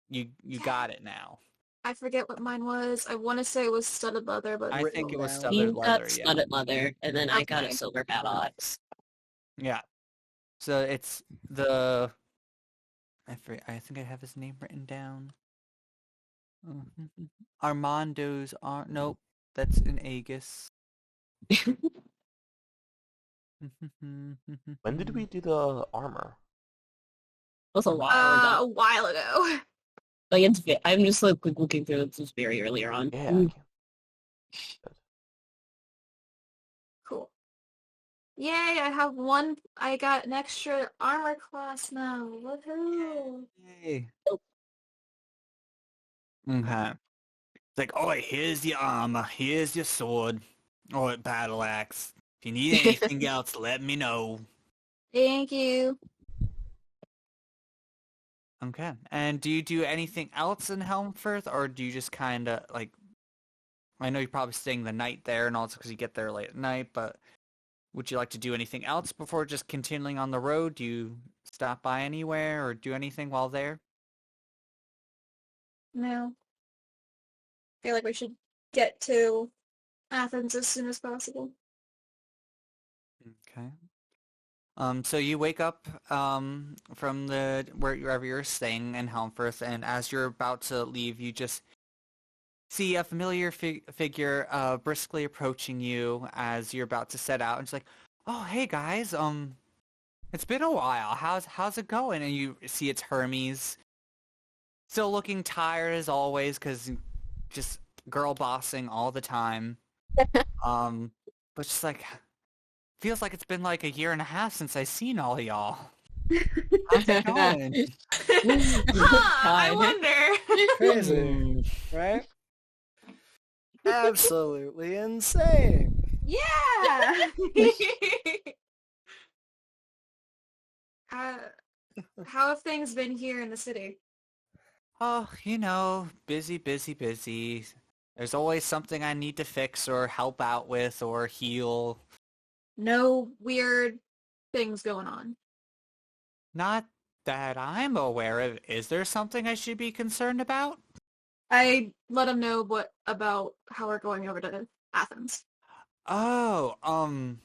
you got it now. I forget what mine was. I want to say it was studded leather, but I Written think it was down. studded You leather, got yeah. studded leather, and then I got a Okay. silver battle axe. Yeah. So it's the I think I have his name written down. Armando's nope, that's an Aegis. when did we do the armor? It was a while ago. a while ago. Like I'm just like looking through this was very earlier on. Yeah. Mm. Cool. Yay, I got an extra armor class now. Woohoo! Yay. Okay. It's like, oh, here's your armor, here's your sword, or battle axe. If you need anything else, let me know. Thank you. Okay. And do you do anything else in Helmfirth, or do you just kind of, like, I know you're probably staying the night there and also because you get there late at night, but would you like to do anything else before just continuing on the road? Do you stop by anywhere or do anything while there? No. I feel like we should get to Athens as soon as possible. Okay. So you wake up from wherever you're staying in Helmfirth, and as you're about to leave, you just see a familiar figure briskly approaching you as you're about to set out, and it's like, "Oh, hey guys, it's been a while. How's it going?" And you see it's Hermes, still looking tired as always, because just girl bossing all the time. But just like. Feels like it's been like a year and a half since I seen all y'all. How's it going? Huh, I wonder. Crazy, right? Absolutely insane. Yeah. uh, how have things been here in the city? Oh, you know, busy, busy, busy. There's always something I need to fix or help out with or heal. No weird things going on. Not that I'm aware of. Is there something I should be concerned about? I let him know what about how we're going over to Athens. Oh, oh,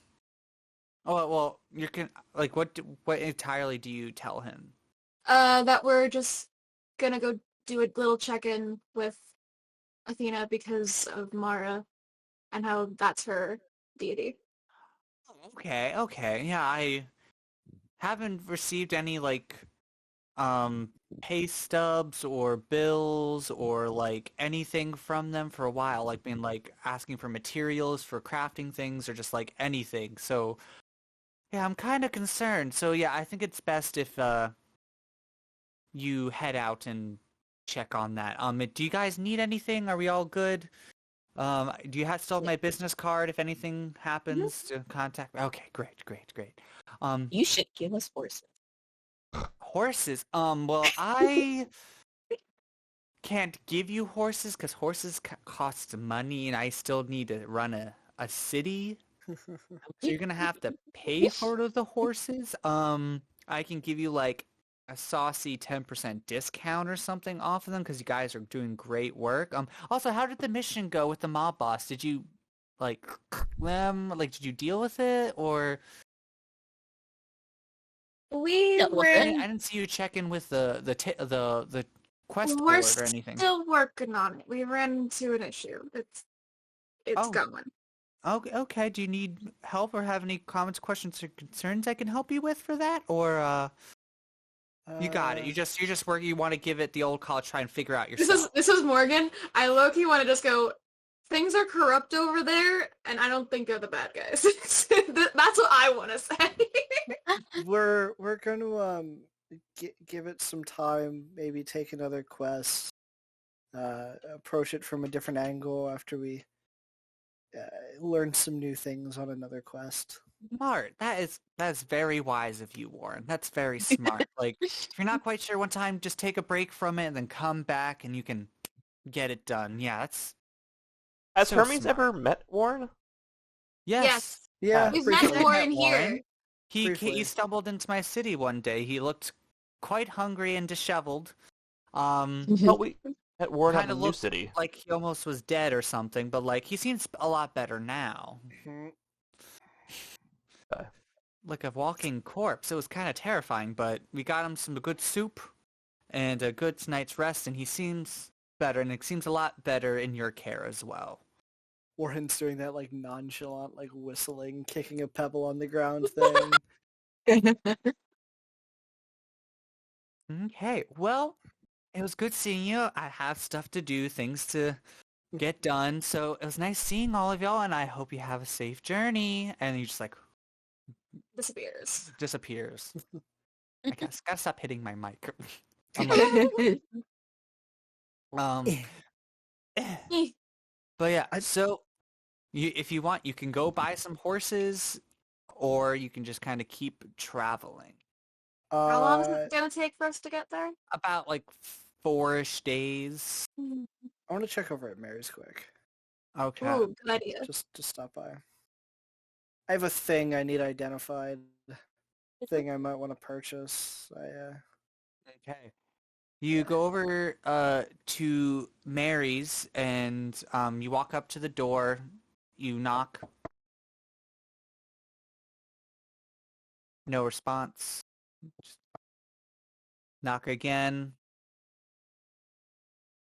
well, you can, like, what entirely do you tell him? That we're just gonna go do a little check-in with Athena because of Mara and how that's her deity. Okay, okay. Yeah, I haven't received any, like, pay stubs or bills or, like, anything from them for a while. Like, being, like, asking for materials for crafting things or just, like, anything. So, yeah, I'm kind of concerned. So, yeah, I think it's best if, you head out and check on that. Do you guys need anything? Are we all good? Do you still have my business card if anything happens to contact me? Okay, great, great, great. You should give us horses. Horses. Well, I can't give you horses because horses cost money and I still need to run a city. So you're gonna have to pay for the horses. I can give you like a saucy 10% discount or something off of them because you guys are doing great work. Also, how did the mission go with the mob boss? Did you like them? Like, did you deal with it or? We Dealt with I it. didn't see you check in with the quest we're board or anything. still working on it. We ran into an issue. It's Oh. going. Okay, okay. Do you need help or have any comments, questions, or concerns I can help you with for that? Or you got it. You just work. You want to give it the old college try and figure out yourself. This is Morgan. I low-key want to just go, things are corrupt over there, and I don't think they're the bad guys. That's what I want to say. We're going to give it some time, maybe take another quest, approach it from a different angle after we learn some new things on another quest. Smart. That's very wise of you, Warren. That's very smart. Like, if you're not quite sure one time, just take a break from it and then come back and you can get it done. Yeah, that's Has so Hermes smart. ever met Warren? Yes. Yeah, We've briefly. met Warren here. He Briefly. stumbled into my city one day. He looked quite hungry and disheveled. But we met Warren at Kinda the new looked city. like he almost was dead or something, but like he seems a lot better now. Mhm. Like a walking corpse. It was kind of terrifying, but we got him some good soup and a good night's rest, and he seems better, and it seems a lot better in your care as well. Warren's doing that like nonchalant, like whistling, kicking a pebble on the ground thing. Okay, well, it was good seeing you. I have stuff to do, things to get done, so it was nice seeing all of y'all, and I hope you have a safe journey. And he just like Disappears. disappears. I guess gotta stop hitting my mic. Um, but yeah, so if you want, you can go buy some horses, or you can just kind of keep traveling. How long is it gonna take for us to get there? About like 4-ish days. I want to check over at Mary's quick. Okay. Ooh, good idea. Just stop by. I have a thing I need identified. Thing I might want to purchase. Okay. You go over to Mary's and you walk up to the door. You knock. No response. Just knock again.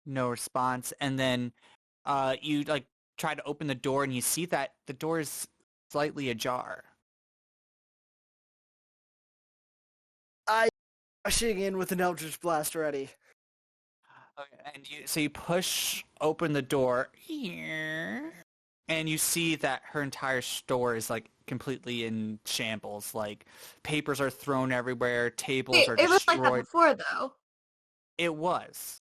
No response. And then you like try to open the door and you see that the door is slightly ajar. Rushing in with an Eldritch Blast ready. Okay, and you push open the door, and you see that her entire store is like completely in shambles. Like papers are thrown everywhere, tables Wait, are it was like that destroyed. before, though. It was.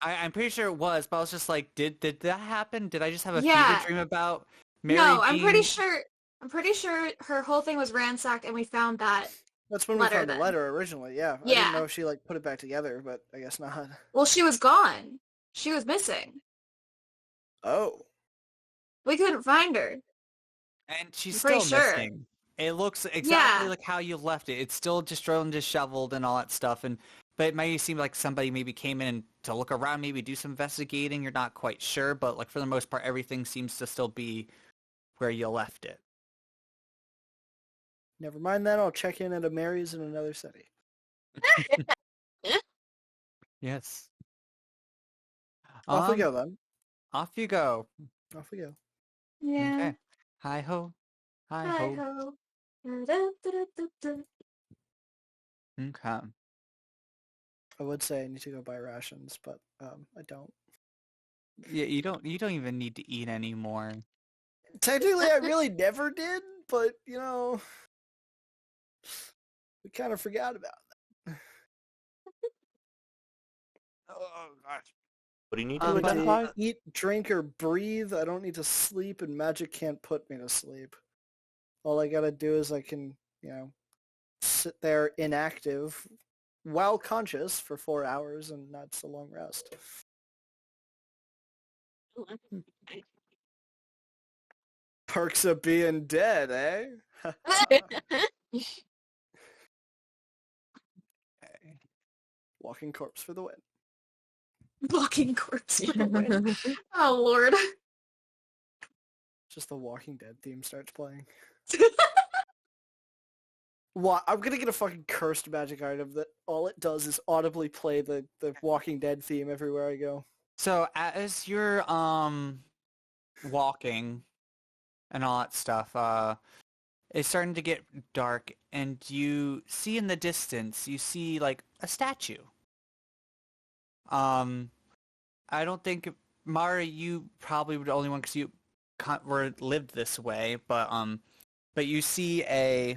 I'm pretty sure it was, but I was just like, did that happen? Did I just have a Yeah. fever dream about Mary No, I'm pretty being... sure. I'm pretty sure her whole thing was ransacked, and we found that That's when we letter found the then. letter originally, yeah. I didn't Yeah. know if she, like, put it back together, but I guess not. Well, she was gone. She was missing. Oh. We couldn't find her. And she's I'm still pretty sure. missing. It looks exactly Yeah. like how you left it. It's still destroyed and disheveled and all that stuff. But it may seem like somebody maybe came in to look around, maybe do some investigating. You're not quite sure, but like for the most part, everything seems to still be where you left it. Never mind that, I'll check in at a Mary's in another city. Yes. Off we go, then. Off you go. Off we go. Yeah. Okay. Hi ho. Hi ho. Hi-ho. Da-da-da-da-da-da. Okay. I would say I need to go buy rations, but I don't. Yeah, you don't even need to eat anymore. Technically, I really never did, but, you know, we kind of forgot about that. Oh gosh. What do you need Um, to but- identify? Eat, drink, or breathe. I don't need to sleep, and magic can't put me to sleep. All I gotta do is I can, you know, sit there inactive while conscious for 4 hours, and that's a long rest. Perks of being dead, eh? Okay. Walking corpse for the win. Walking corpse. for the win. Oh Lord. Just the Walking Dead theme starts playing. What? I'm gonna get a fucking cursed magic item that all it does is audibly play the Walking Dead theme everywhere I go. So as you're walking and all that stuff, it's starting to get dark, and you see in the distance, you see like a statue. I don't think Mara, you probably were the only one because you lived this way, but you see I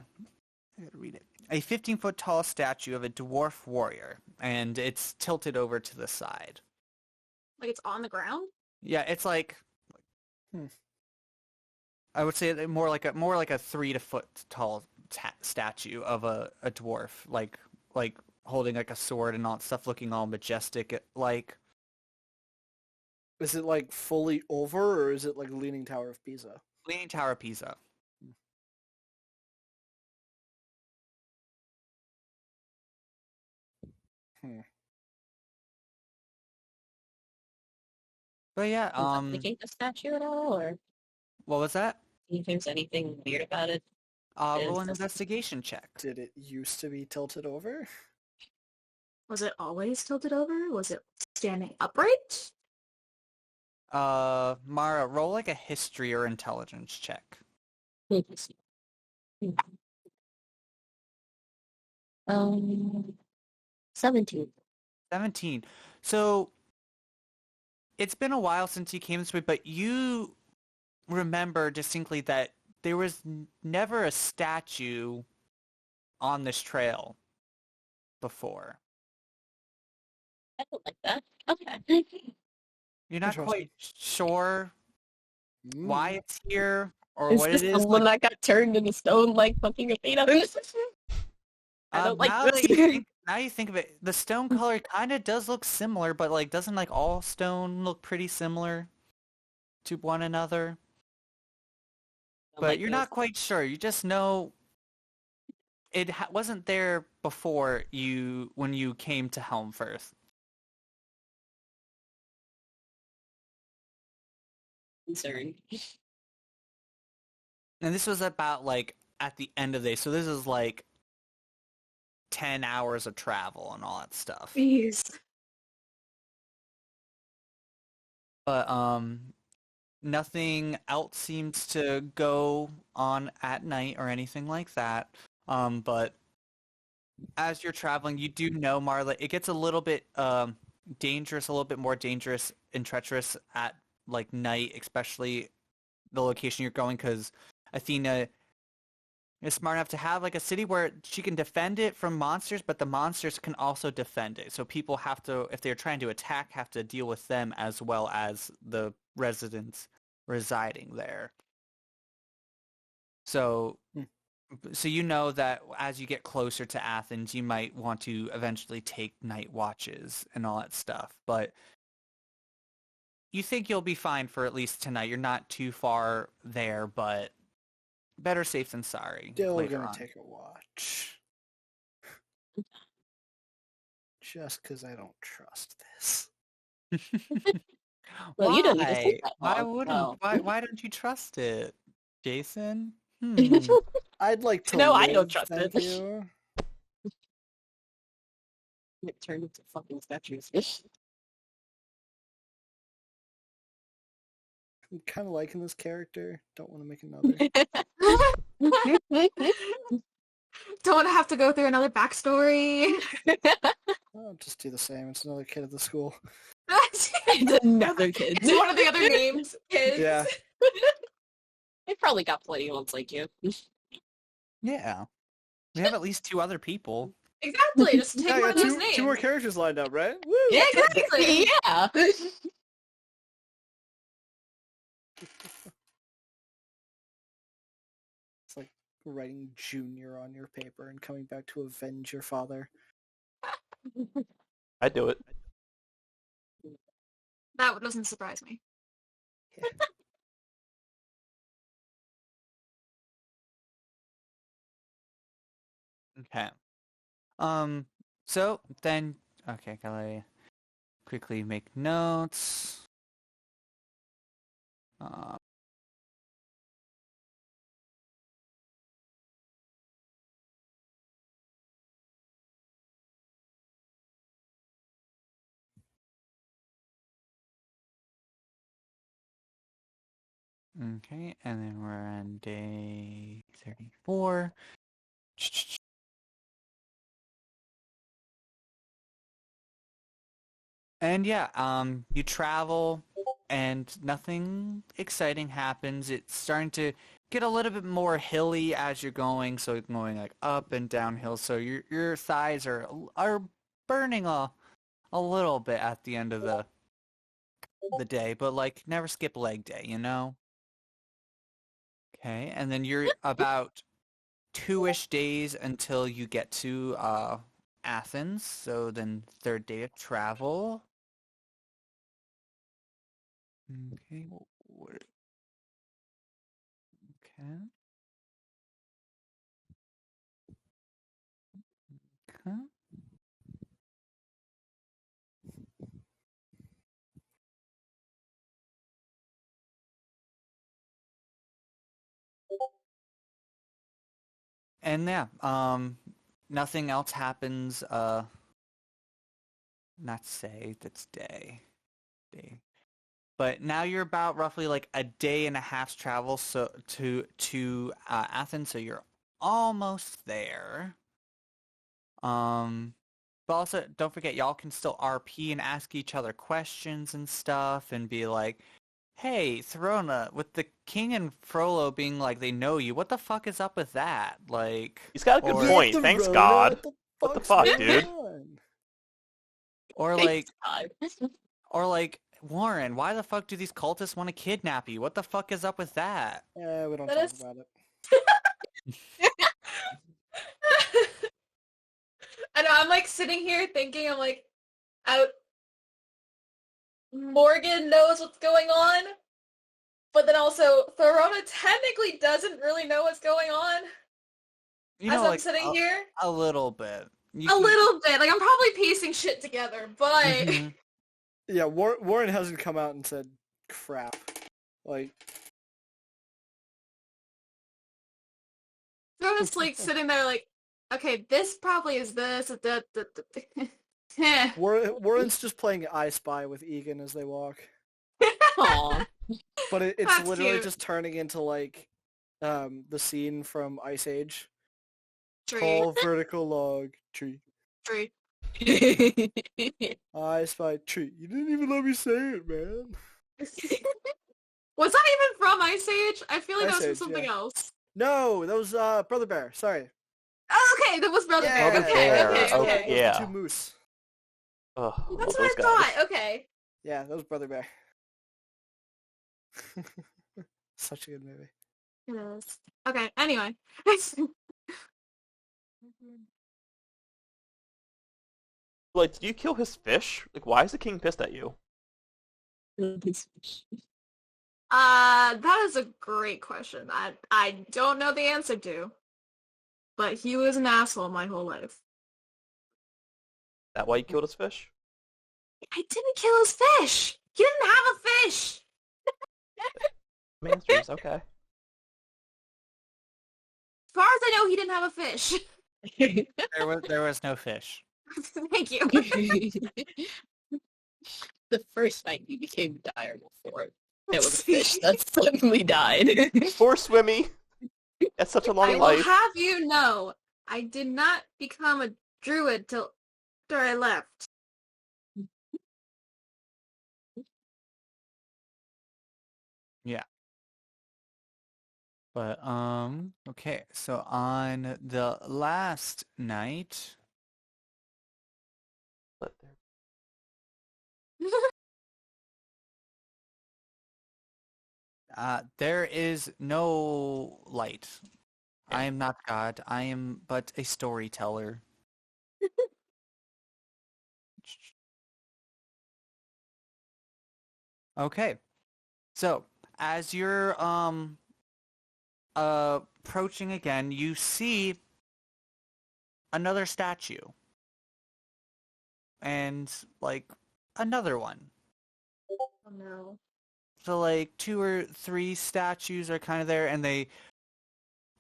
gotta read it. A 15-foot tall statue of a dwarf warrior, and it's tilted over to the side. Like it's on the ground? Yeah, it's like I would say more like a 3 foot tall statue of a dwarf, like holding like a sword and all that stuff, looking all majestic. Like, Is it like fully over, or is it like Leaning Tower of Pisa? Leaning Tower of Pisa. But yeah, Investigate the statue at all, or what was that? do you think there's anything weird about it? Roll an Is- investigation check. Did it used to be tilted over? Was it always tilted over? Was it standing upright? Mara, roll like a history or intelligence check. Um, 17. 17. So it's been a while since you came this way, but you remember distinctly that there was never a statue on this trail before. I don't like that. Okay. You're not Interesting. quite sure why it's here or Is what this it the is. one that got turned into stone like fucking Athena? I don't like now this. Now you think of it, the stone color kind of does look similar, but like doesn't like all stone look pretty similar to one another? But you're not quite sure. You just know it wasn't there before when you came to Helm first. concerned. And this was about like at the end of the day, so this is like 10 hours of travel and all that stuff. Jeez. But nothing else seems to go on at night or anything like that. But as you're traveling, you do know, Marla, it gets a little bit dangerous, a little bit more dangerous and treacherous at like night, especially the location you're going, because Athena, is smart enough to have like a city where she can defend it from monsters, but the monsters can also defend it. So people have to, if they're trying to attack, have to deal with them as well as the residents residing there. So, so you know that as you get closer to Athens, you might want to eventually take night watches and all that stuff. But you think you'll be fine for at least tonight. You're not too far there, but better safe than sorry. Still later gonna on. take a watch. Just because I don't trust this. Well, why? you don't need to think that Why long, wouldn't? so. Why don't you trust it, Jason? I'd like to No, I live, don't trust thank it. you. It turned into fucking statues. I'm kind of liking this character. Don't want to make another. Don't want to have to go through another backstory. I'll just do the same. It's another kid at the school. It's another kid. It's one of the other names, kids. Yeah. They probably got plenty of ones like you. Yeah, we have at least 2 other people. Exactly. Just take Yeah, I one got of those two names. more characters lined up, right? Woo! Yeah, exactly. Yeah. It's like writing Junior on your paper and coming back to avenge your father. I do it. That doesn't surprise me. Okay. So then, okay, gotta quickly make notes. Okay, and then we're on day 34. And yeah, you travel and nothing exciting happens. It's starting to get a little bit more hilly as you're going, so you're going like up and downhill. So your thighs are burning a little bit at the end of the day, but like never skip leg day, you know? Okay, and then you're about 2-ish days until you get to Athens. So then 3rd day of travel. Okay. Okay. Okay. And yeah, nothing else happens. Not say that's day. But now you're about roughly like a day and a half's travel so to Athens, so you're almost there. But also don't forget y'all can still RP and ask each other questions and stuff and be like, hey, Throna, with the king and Frollo being like they know you, what the fuck is up with that? Like He's got a good or- point. The Thanks, Rona, God. What What the fuck's fuck, going dude? on? or Thanks, like God. or like Warren, why the fuck do these cultists want to kidnap you? What the fuck is up with that? Yeah, we don't That talk is- about it. I know, I'm like sitting here thinking, I'm like, out. Morgan knows what's going on, but then also Thorona technically doesn't really know what's going on You as know, I'm like sitting here. a little bit. You A can- little bit. Like, I'm probably piecing shit together, but... Mhm. Yeah, Warren hasn't come out and said crap. Like, Throna's like sitting there like, okay, this probably is this. Warren's just playing I Spy with Egan as they walk. Aw. But it's That's literally cute. just turning into like the scene from Ice Age. Tree. Tall vertical log tree. Tree. I Spy tree. You didn't even let me say it, man. Was that even from Ice Age? I feel like that Ice was from Age, something yeah. else. No, that was Brother Bear. Sorry. Oh, okay, that was Brother Bear. Brother Okay, Bear, okay, oh, okay. Those yeah. the two moose. Ugh, That's love what I those guys. thought. Okay. Yeah, that was Brother Bear. Such a good movie. It is. Okay, anyway. Like, did you kill his fish? Like, why is the king pissed at you? That is a great question. I don't know the answer to. But he was an asshole my whole life. That why you killed his fish? I didn't kill his fish! He didn't have a fish! Masters, okay. As far as I know, he didn't have a fish. There was no fish. Thank you. The first night you became dire before there was a fish that suddenly died. Poor Swimmy. That's such a long I will life. have you know, I did not become a druid till after I left. Yeah. But okay. So on the last night, Let there- there is no light. I am not God. I am but a storyteller. Okay. So, as you're approaching again, you see another statue. And like another one. Oh no. So like 2 or 3 statues are kind of there, and they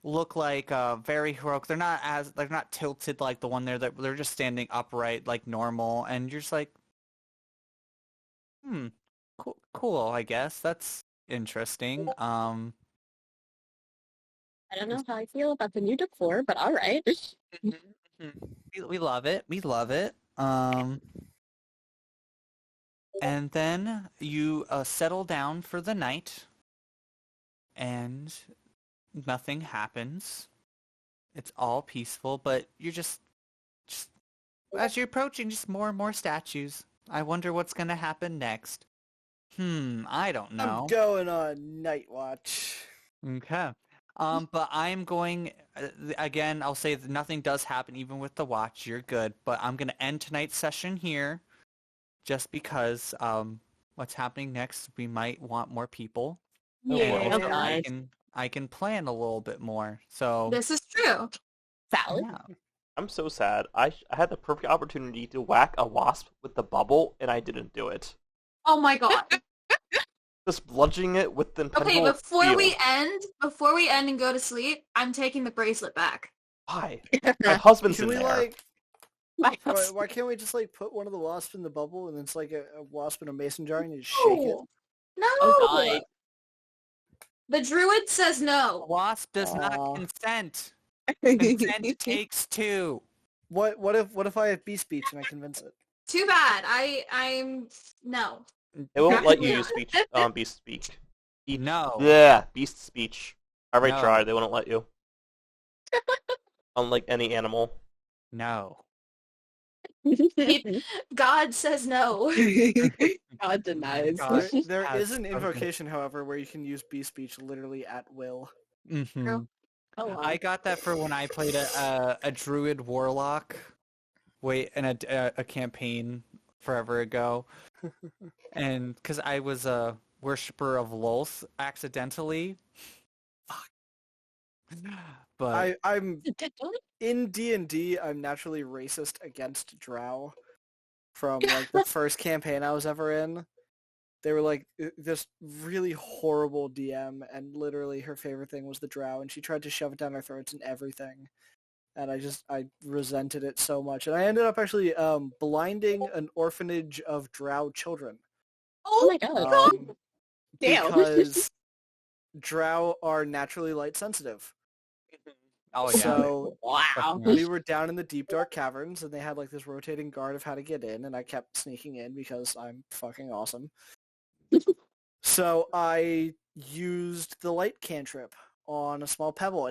look like very heroic. They're not tilted like the one there. They're just standing upright like normal, and you're just like, cool. I guess that's interesting. I don't know how I feel about the new decor, but all right. We love it. We love it. And then you settle down for the night, and nothing happens. It's all peaceful, but you're just as you're approaching, just more and more statues. I wonder what's gonna happen next. I don't know. I'm going on night watch. Okay. But I'm going, again, I'll say that nothing does happen even with the watch. You're good. But I'm going to end tonight's session here just because what's happening next, we might want more people. Oh, And well. also Okay. I can plan a little bit more. So, This is true. Valid. yeah. I'm so sad. I had the perfect opportunity to whack a wasp with the bubble, and I didn't do it. Oh my god. Just bludgeoning it with the Okay, impenetrable before steel. we end and go to sleep, I'm taking the bracelet back. Why? My husband's Can in we there. why can't we just like put one of the wasps in the bubble and then it's like a wasp in a mason jar and you just shake it? No. Oh god. The druid says no. Wasp does Aw. not consent. Consent takes 2. What if I have beast speech and I convince it? Too bad. I'm no. It won't let you Yeah. use speech, beast speak. No. Yeah, beast speech. I already No. tried. They wouldn't let you. Unlike any animal. No. God says no. God denies. God. There has is an spoken. invocation, however, where you can use beast speech literally at will. Mhm. Oh, wow. I got that for when I played a druid warlock, in a campaign forever ago, and because I was a worshiper of Lolth accidentally. Fuck. But I'm in D&D. I'm naturally racist against Drow. From like the first campaign I was ever in, they were like this really horrible DM, and literally her favorite thing was the Drow, and she tried to shove it down our throats and everything. And I resented it so much, and I ended up actually blinding an orphanage of Drow children. Oh my god. Um, Damn. because Drow are naturally light sensitive. oh yeah, So Wow. we were down in the deep dark caverns, and they had like this rotating guard of how to get in, and I kept sneaking in because I'm fucking awesome. So I used the light cantrip on a small pebble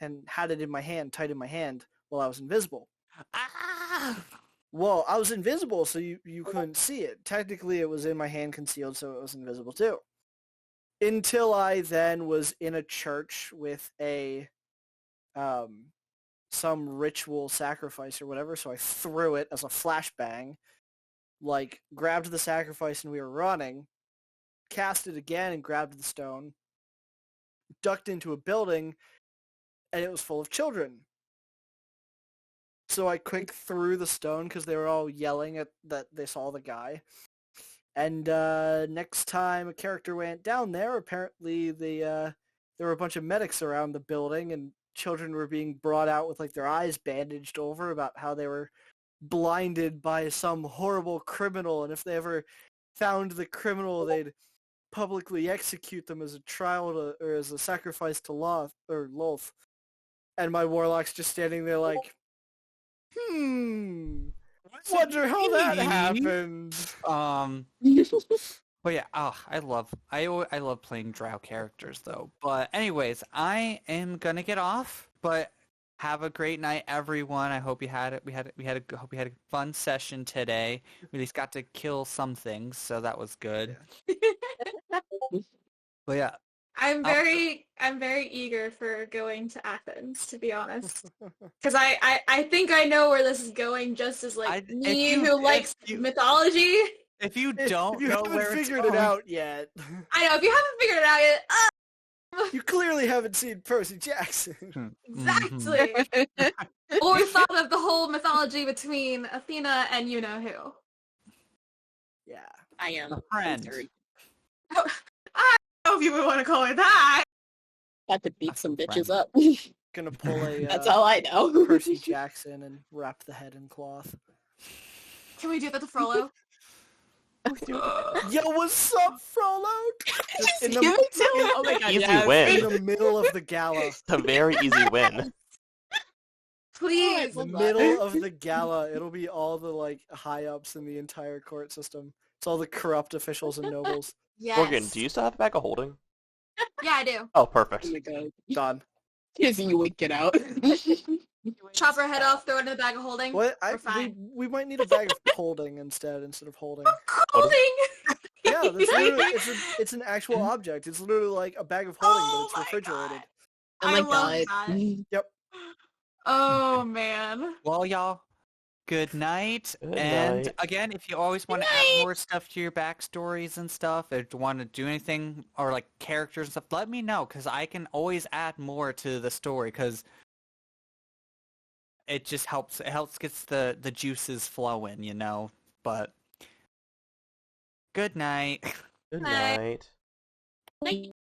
and had it in my hand, tight in my hand, while I was invisible. Ah! Well, I was invisible, so you couldn't see it. Technically, it was in my hand concealed, so it was invisible too. Until I then was in a church with a some ritual sacrifice or whatever, so I threw it as a flashbang, like grabbed the sacrifice and we were running, cast it again and grabbed the stone, ducked into a building, and it was full of children. So I quick threw the stone because they were all yelling at that they saw the guy. And next time a character went down there, apparently there were a bunch of medics around the building, and children were being brought out with like their eyes bandaged over about how they were blinded by some horrible criminal, and if they ever found the criminal, they'd publicly execute them as a trial or as a sacrifice to Lolth. And my warlock's just standing there like, wonder how that happened. But yeah, I love playing drow characters though. But anyways, I am gonna get off. But have a great night, everyone. I hope you had it. Hope you had a fun session today. We at least got to kill some things, so that was good. But yeah, I'm very eager for going to Athens, to be honest, because I think I know where this is going, just as like me who likes mythology. If you don't you know haven't where figured it's it out yet. I know, if you haven't figured it out yet, You clearly haven't seen Percy Jackson. exactly. Or thought of the whole mythology between Athena and you know who. Yeah. I am A friend. concerned. I don't know if you would want to call it that. Got to beat some Friend. bitches up. Gonna pull a That's all I know. Percy Jackson and wrap the head in cloth. Can we do that to Frollo? Yo, what's up, Frollo? In You too. Oh my god, Easy yes. win. in the middle of the gala. It's a very easy win. Please. In the middle of the gala, it'll be all the like high ups in the entire court system. It's all the corrupt officials and nobles. Yes. Morgan, do you still have a bag of holding? Yeah, I do. Oh, perfect. Oh my god. Done. Yes, you would get out. Chop her head off, throw it in the bag of holding. What? We're fine. We might need a bag of holding instead of holding. Holding! Yeah, that's literally, it's an actual object. It's literally like a bag of holding, but it's Oh my refrigerated. Oh I my love god. that. Oh, man. Well, y'all, good night. Good And night. again, if you always want to add more stuff to your backstories and stuff, if you want to do anything or like characters and stuff, let me know because I can always add more to the story because it just helps. It helps gets the juices flowing, you know. But good night. Good Night. night. Like,